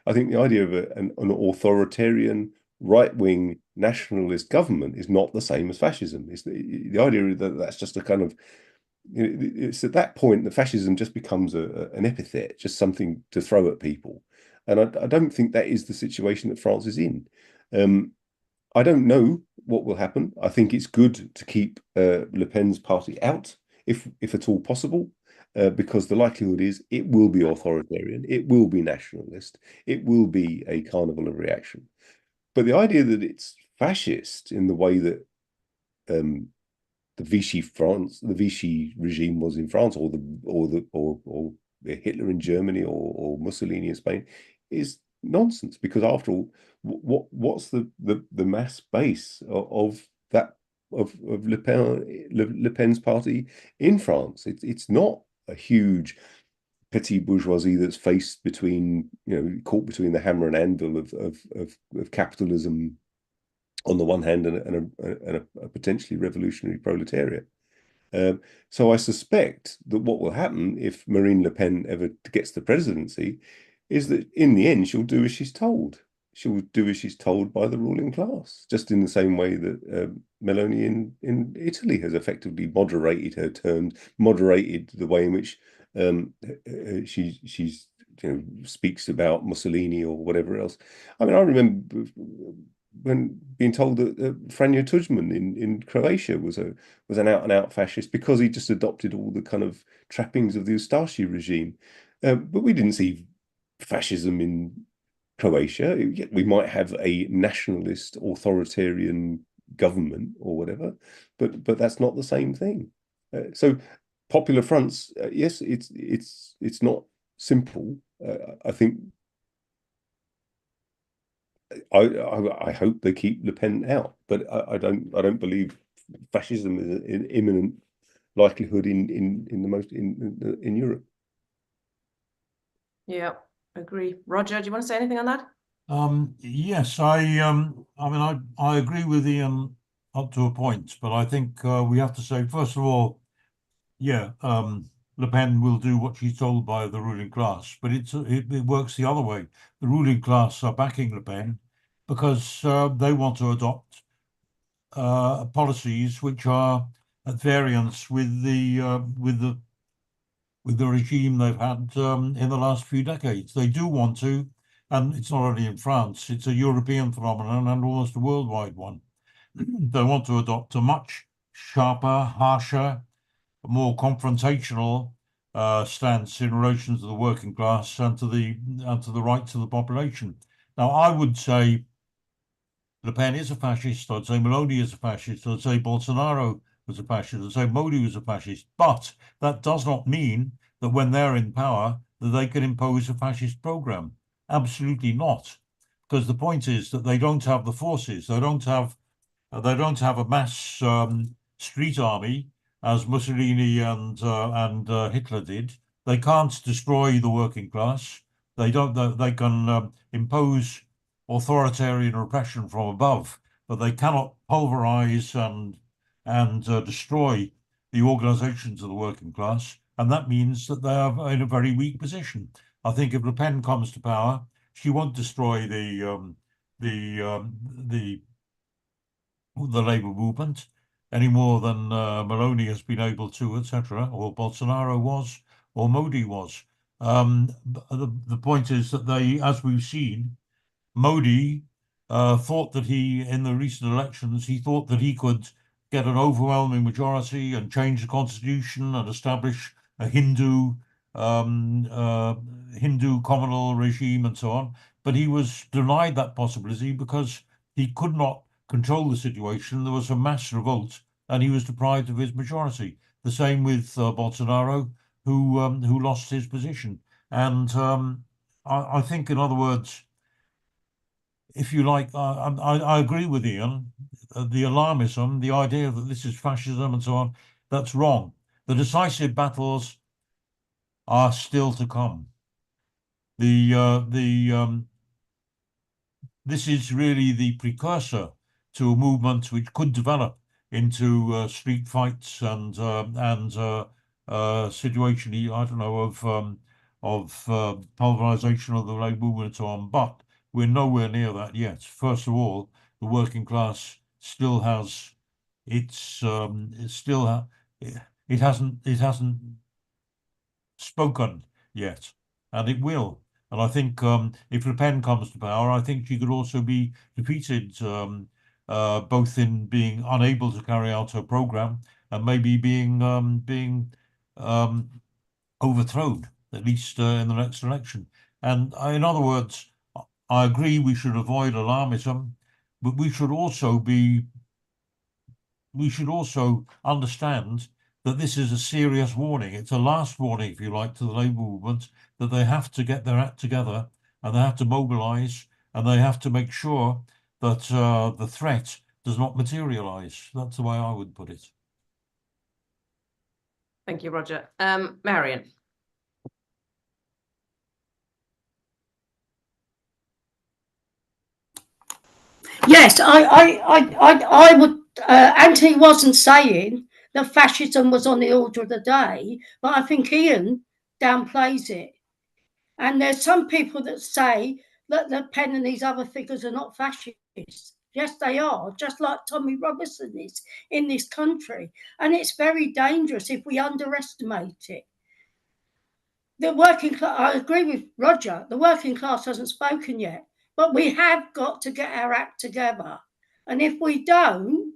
I think the idea of an authoritarian right-wing nationalist government is not the same as fascism. It's the idea that that's just a kind of, it's at that point that fascism just becomes an epithet, just something to throw at people. And I don't think that is the situation that France is in. I don't know what will happen. I think it's good to keep Le Pen's party out, if at all possible, because the likelihood is it will be authoritarian, it will be nationalist, it will be a carnival of reaction. But the idea that it's fascist in the way that the Vichy regime was in France, or Hitler in Germany, or Mussolini in Spain, is nonsense. Because after all, what's the mass base of Le Pen's party in France? It's not a huge petty bourgeoisie that's caught between the hammer and anvil of capitalism on the one hand, and a potentially revolutionary proletariat. So I suspect that what will happen if Marine Le Pen ever gets the presidency is that in the end she'll do as she's told. She'll do as she's told by the ruling class, just in the same way that Meloni in Italy has effectively moderated her terms, moderated the way in which she's speaks about Mussolini or whatever else. I mean, I remember when being told that Franjo Tudjman in Croatia was an out-and-out fascist because he just adopted all the kind of trappings of the Ustashi regime. But we didn't see fascism in Croatia. We might have a nationalist authoritarian government or whatever, but that's not the same thing. So popular fronts, yes, it's not simple. I think I hope they keep Le Pen out, but I don't believe fascism is an imminent likelihood in Europe. Yeah, agree. Roger, do you want to say anything on that? Yes, I mean, I agree with Ian up to a point, but I think we have to say, first of all, yeah, Le Pen will do what she's told by the ruling class, but it works the other way. The ruling class are backing Le Pen because they want to adopt policies which are at variance with the regime they've had in the last few decades. They do want to, and it's not only in France, it's a European phenomenon and almost a worldwide one. They want to adopt a much sharper, harsher, more confrontational stance in relation to the working class and to the rights of the population. Now, I would say Le Pen is a fascist. I'd say Meloni is a fascist. I'd say Bolsonaro was a fascist. I'd say Modi was a fascist. But that does not mean that when they're in power that they can impose a fascist program. Absolutely not. Because the point is that they don't have the forces. They don't have a mass street army as Mussolini and Hitler did. They can't destroy the working class. They can impose authoritarian repression from above, but they cannot pulverize and destroy the organizations of the working class. And that means that they are in a very weak position. I think if Le Pen comes to power, she won't destroy the Labour movement any more than Meloni has been able to, etc., or Bolsonaro was, or Modi was. The point is that as we've seen, Modi thought that in the recent elections, he thought that he could get an overwhelming majority and change the constitution and establish a Hindu communal regime and so on. But he was denied that possibility because he could not control the situation. There was a mass revolt and he was deprived of his majority. The same with Bolsonaro, who lost his position. And I think, in other words, if you like, I agree with Ian, the alarmism, the idea that this is fascism and so on, that's wrong. The decisive battles are still to come. This is really the precursor to a movement which could develop into street fights and situation, I don't know, of pulverization of the labor movement and so on. But we're nowhere near that yet. First of all, the working class still has it hasn't spoken yet, and it will. And I think if Le Pen comes to power, I think she could also be defeated, both in being unable to carry out her program and maybe being overthrown, at least in the next election. And in other words, I agree we should avoid alarmism, but we should also understand that this is a serious warning. It's a last warning, if you like, to the Labour movement, that they have to get their act together and they have to mobilise and they have to make sure that the threat does not materialise. That's the way I would put it. Thank you, Roger. Marion. Yes, I would. Anthony wasn't saying that fascism was on the order of the day, but I think Ian downplays it. And there's some people that say that Le Pen and these other figures are not fascists. Yes, they are, just like Tommy Robinson is in this country. And it's very dangerous if we underestimate it. The working class, I agree with Roger, the working class hasn't spoken yet, but we have got to get our act together. And if we don't,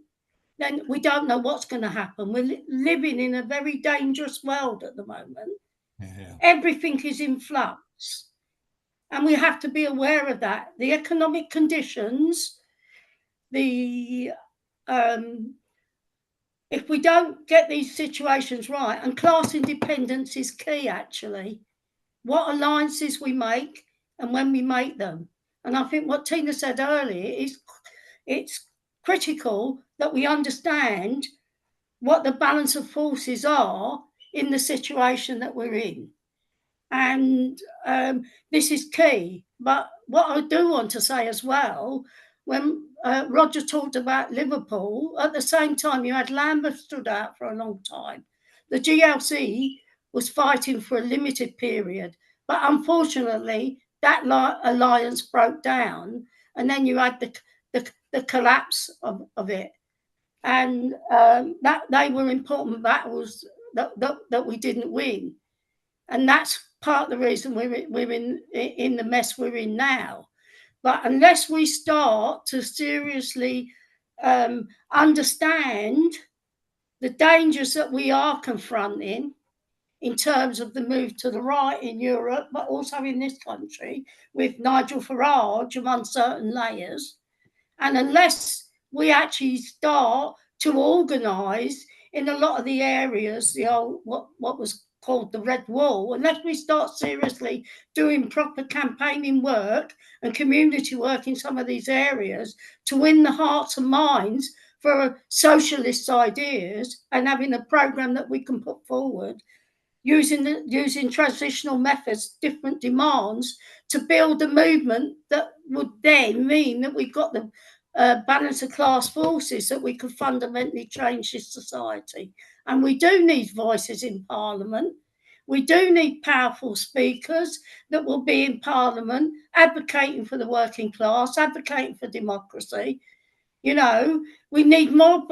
then we don't know what's going to happen. We're living in a very dangerous world at the moment. Yeah. Everything is in flux. And we have to be aware of that. The economic conditions, if we don't get these situations right, and class independence is key, actually, what alliances we make and when we make them. And I think what Tina said earlier is it's critical that we understand what the balance of forces are in the situation that we're in. And this is key. But what I do want to say as well, when Roger talked about Liverpool, at the same time, you had Lambeth stood out for a long time. The GLC was fighting for a limited period. But unfortunately, that alliance broke down. And then you had the collapse of it. And that they were important battles that we didn't win. And that's part of the reason we're in the mess we're in now. But unless we start to seriously understand the dangers that we are confronting in terms of the move to the right in Europe, but also in this country with Nigel Farage among certain layers, and unless we actually start to organise in a lot of the areas, the old what was called the Red Wall, unless we start seriously doing proper campaigning work and community work in some of these areas to win the hearts and minds for socialist ideas and having a programme that we can put forward, using transitional methods, different demands to build a movement that would then mean that we've got the balance of class forces that we could fundamentally change this society. And we do need voices in Parliament. We do need powerful speakers that will be in Parliament advocating for the working class, advocating for democracy. You know, we need more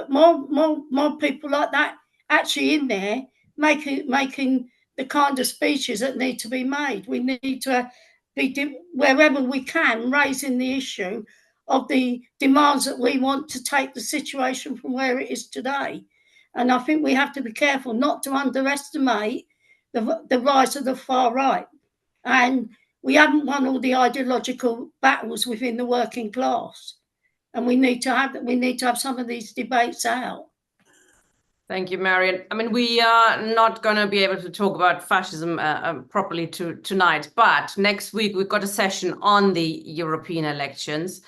people like that actually in there making the kind of speeches that need to be made. We need to be, wherever we can, raising the issue of the demands that we want to take the situation from where it is today. And I think we have to be careful not to underestimate the rise of the far right. And we haven't won all the ideological battles within the working class. And we need to have some of these debates out. Thank you, Marion. I mean, we are not going to be able to talk about fascism properly tonight, but next week we've got a session on the European elections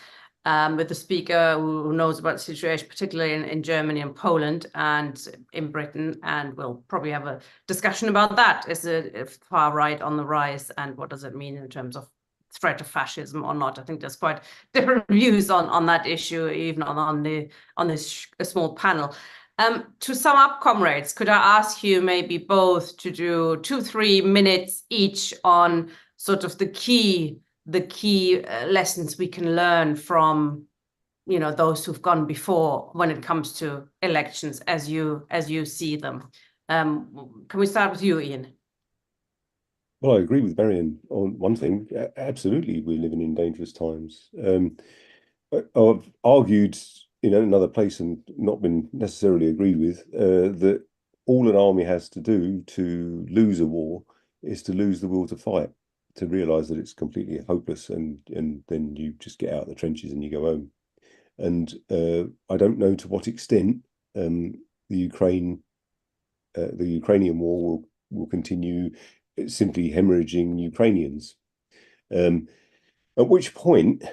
with a speaker who knows about the situation, particularly in Germany and Poland and in Britain, and we'll probably have a discussion about that. Is the far right on the rise, and what does it mean in terms of threat of fascism or not? I think there's quite different views on that issue, even on this small panel. To sum up, comrades, could I ask you maybe both to do 2-3 minutes each on sort of the key lessons we can learn from, you know, those who've gone before when it comes to elections as you see them. Can we start with you, Ian? Well, I agree with Marion on one thing. Absolutely, we're living in dangerous times. I've argued in another place and not been necessarily agreed with that all an army has to do to lose a war is to lose the will to fight, to realise that it's completely hopeless, and then you just get out of the trenches and you go home. And I don't know to what extent the Ukrainian war will continue simply hemorrhaging Ukrainians. At which point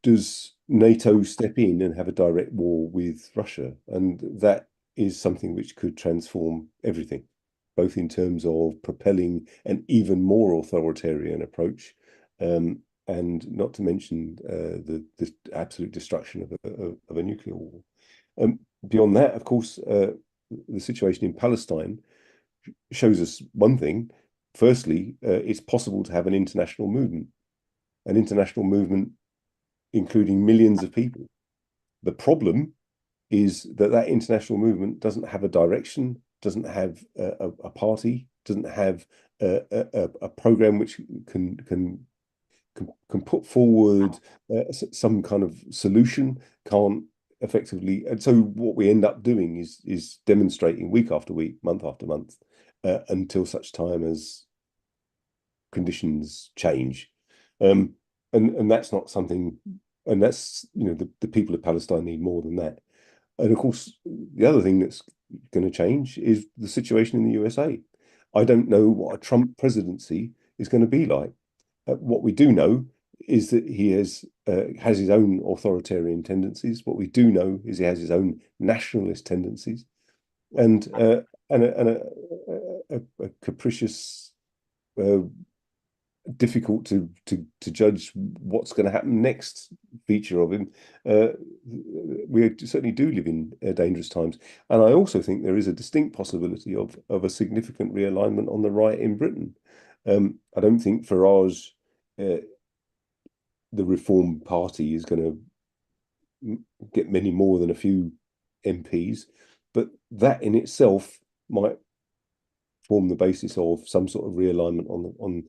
does NATO step in and have a direct war with Russia? And that is something which could transform everything, both in terms of propelling an even more authoritarian approach, and not to mention the absolute destruction of a nuclear war. Beyond that, of course, the situation in Palestine shows us one thing. Firstly, it's possible to have an international movement including millions of people. The problem is that international movement doesn't have a direction, doesn't have a party, doesn't have a program which can put forward some kind of solution, can't effectively. And so what we end up doing is demonstrating week after week, month after month, until such time as conditions change. And that's not something, and that's, the people of Palestine need more than that. And of course, the other thing that's going to change is the situation in the USA. I don't know what a Trump presidency is going to be like. What we do know is that he has his own authoritarian tendencies. What we do know is he has his own nationalist tendencies, and a capricious, difficult to judge what's going to happen next feature of him. We certainly do live in dangerous times, and I also think there is a distinct possibility of a significant realignment on the right in Britain. I don't think Farage, the Reform Party, is going to get many more than a few MPs, but that in itself might form the basis of some sort of realignment on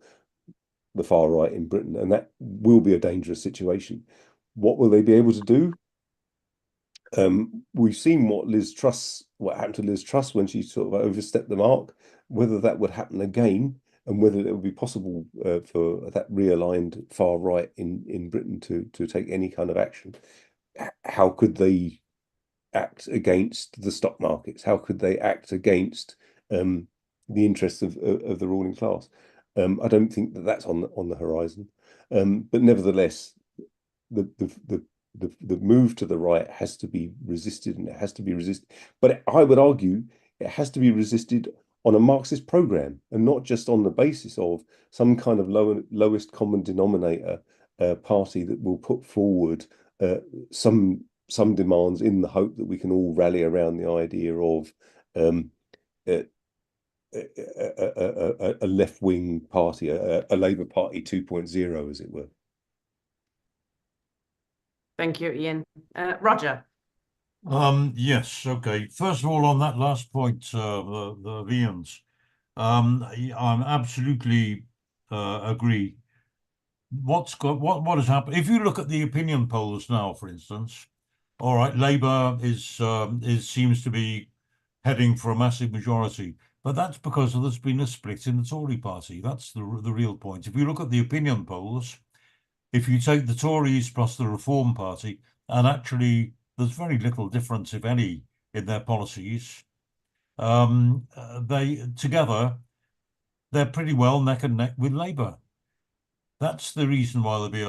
the far right in Britain, and that will be a dangerous situation. What will they be able to do? We've seen what happened to Liz Truss when she sort of overstepped the mark. Whether that would happen again, and whether it would be possible for that realigned far right in Britain to take any kind of action. How could they act against the stock markets? How could they act against the interests of the ruling class? I don't think that's on the horizon, but nevertheless, the move to the right has to be resisted, and it has to be resisted. But I would argue it has to be resisted on a Marxist program, and not just on the basis of some kind of lowest common denominator party that will put forward some demands in the hope that we can all rally around the idea of a left-wing party, a Labour Party 2.0, as it were. Thank you, Ian. Roger. Yes, okay. First of all, on that last point, the Ian's, I'm absolutely agree. What has happened? If you look at the opinion polls now, for instance, all right, Labour seems to be heading for a massive majority. But that's because there's been a split in the Tory party. That's the real point. If you look at the opinion polls, if you take the Tories plus the Reform Party, and actually there's very little difference, if any, in their policies, they're pretty well neck and neck with Labour. That's the reason why there'll be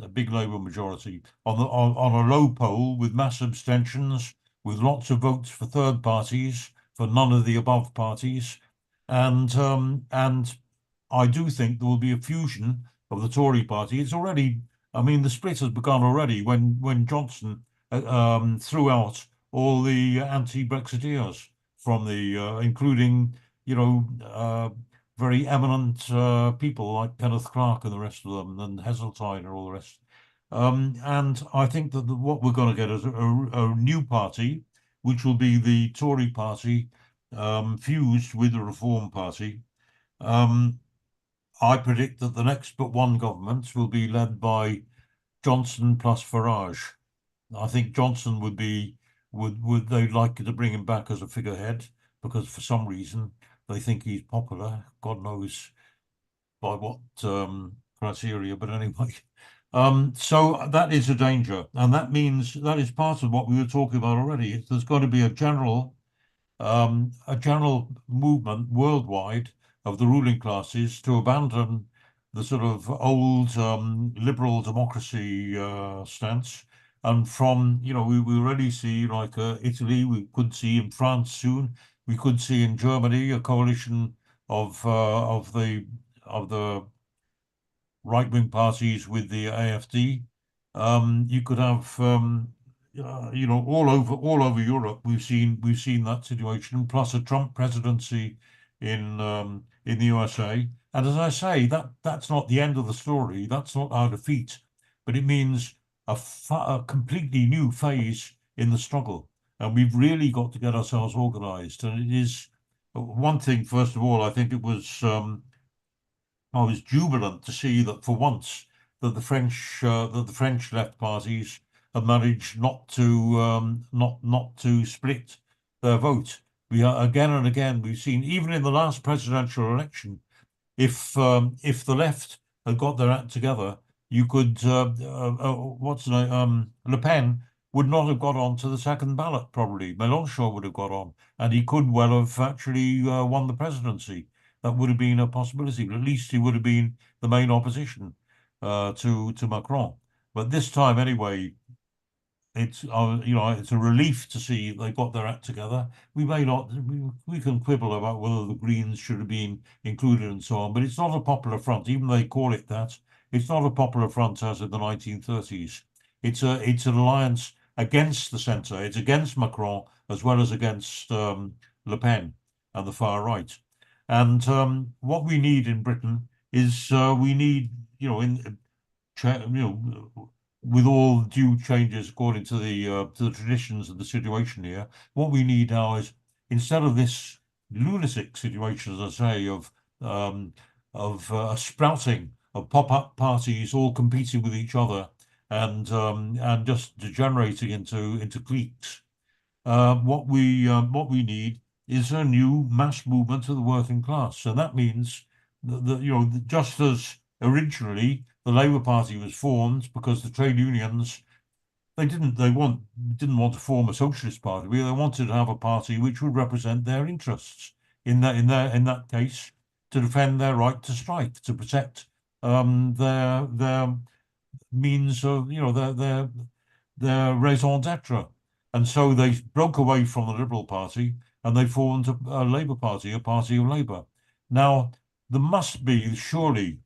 a big Labour majority on a low poll with mass abstentions, with lots of votes for third parties, for none of the above parties, and I do think there will be a fusion of the Tory party. It's already, I mean, the split has begun already when Johnson threw out all the anti-Brexiteers from including, very eminent people like Kenneth Clarke and the rest of them, and Heseltine and all the rest. And I think that what we're going to get is a new party, which will be the Tory party fused with the Reform Party. I predict that the next but one government will be led by Johnson plus Farage. I think Johnson would they'd like to bring him back as a figurehead because for some reason they think he's popular. God knows by what criteria, but anyway. So that is a danger, and that means that is part of what we were talking about already. There's got to be a general movement worldwide of the ruling classes to abandon the sort of old liberal democracy stance. And from, we already see like Italy, we could see in France soon, we could see in Germany a coalition of the right-wing parties with the AfD. You could have all over Europe. We've seen that situation, plus a Trump presidency in the USA. And as I say, that's not the end of the story. That's not our defeat, but it means a completely new phase in the struggle. And we've really got to get ourselves organized. And it is one thing, first of all, I think I was jubilant to see that for once that the French left parties have managed not to split their vote. We are again and again we've seen, even in the last presidential election, if the left had got their act together, you could Le Pen would not have got on to the second ballot probably. Mélenchon would have got on, and he could well have actually won the presidency. That would have been a possibility, but at least he would have been the main opposition to Macron. But this time, anyway, it's it's a relief to see they got their act together. We may not, we can quibble about whether the Greens should have been included and so on, but it's not a popular front, even though they call it that. It's not a popular front as in the 1930s. It's an alliance against the centre. It's against Macron as well as against Le Pen and the far right. And what we need in Britain is we need, with all due changes according to the traditions of the situation here, what we need now is, instead of this lunatic situation, as I say, of a sprouting of pop-up parties all competing with each other and just degenerating into cliques, what we need is a new mass movement of the working class. So that means that just as originally the Labour Party was formed because the trade unions didn't want to form a socialist party. They wanted to have a party which would represent their interests in that case, to defend their right to strike, to protect their means of their raison d'etre. And so they broke away from the Liberal Party and they formed a Labour Party, a party of Labour. Now, there must be surely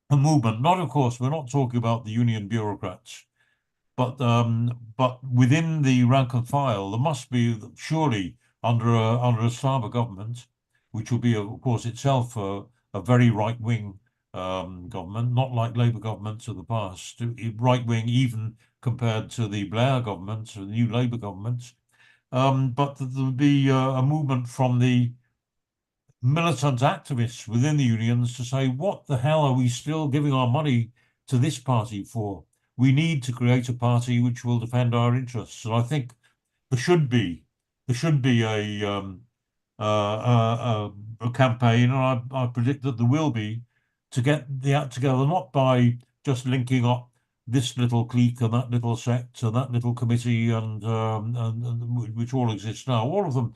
a movement, not, of course, we're not talking about the union bureaucrats, but within the rank and file, there must be surely under a Starmer government, which will be, of course, itself a very right-wing government, not like Labour governments of the past, right-wing even compared to the Blair government or the new Labour government. But there will be a movement from the militant activists within the unions to say, what the hell are we still giving our money to this party for? We need to create a party which will defend our interests. And I think there should be a campaign, and I predict that there will be, to get the act together, not by just linking up this little clique and that little sect and that little committee and which all exist now. All of them,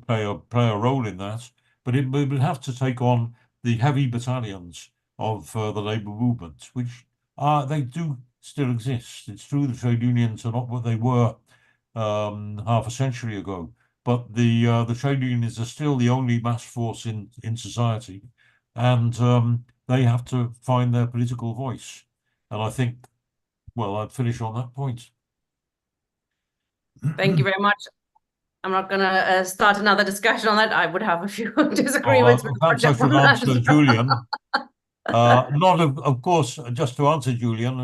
play a role in that, but it would have to take on the heavy battalions of the Labour movement, which they do still exist. It's true the trade unions are not what they were half a century ago, but the trade unions are still the only mass force in society, and they have to find their political voice. And I think, well, I'd finish on that point. Thank you very much. I'm not going to start another discussion on that. I would have a few disagreements with perhaps I should answer Julian. Not of course, just to answer Julian,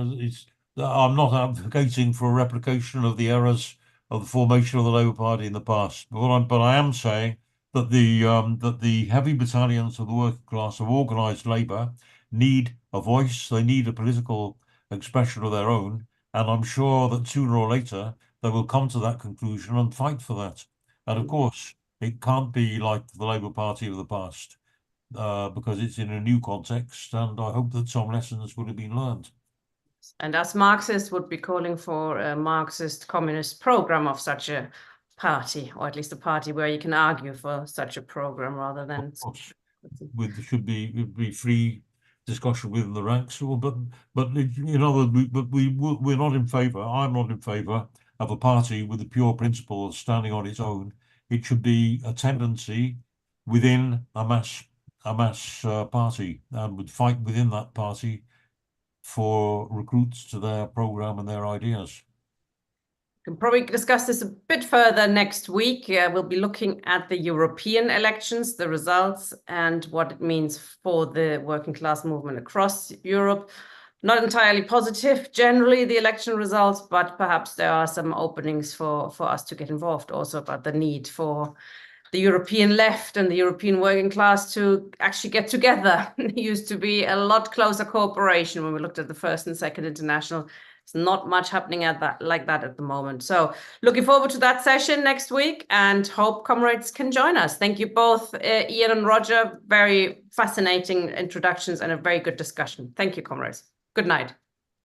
I'm not advocating for a replication of the errors of the formation of the Labour Party in the past. But I am saying that the heavy battalions of the working class of organised labour need a voice. They need a political expression of their own, and I'm sure that sooner or later they will come to that conclusion and fight for that. And of course, it can't be like the Labour Party of the past, because it's in a new context, and I hope that some lessons would have been learned. And us Marxists would be calling for a Marxist communist program of such a party, or at least a party where you can argue for such a program rather than. Of course, should be free discussion within the ranks. But in other, we're not in favour. I'm not in favour of a party with the pure principle of standing on its own. It should be a tendency within a mass party, and would fight within that party for recruits to their program and their ideas. We can probably discuss this a bit further next week. We'll be looking at the European elections, the results, and what it means for the working class movement across Europe. Not entirely positive, generally, the election results, but perhaps there are some openings for us to get involved also about the need for the European left and the European working class to actually get together. It used to be a lot closer cooperation when we looked at the First and Second International. It's not much happening like that at the moment. So looking forward to that session next week, and hope comrades can join us. Thank you both, Ian and Roger. Very fascinating introductions and a very good discussion. Thank you, comrades. Good night.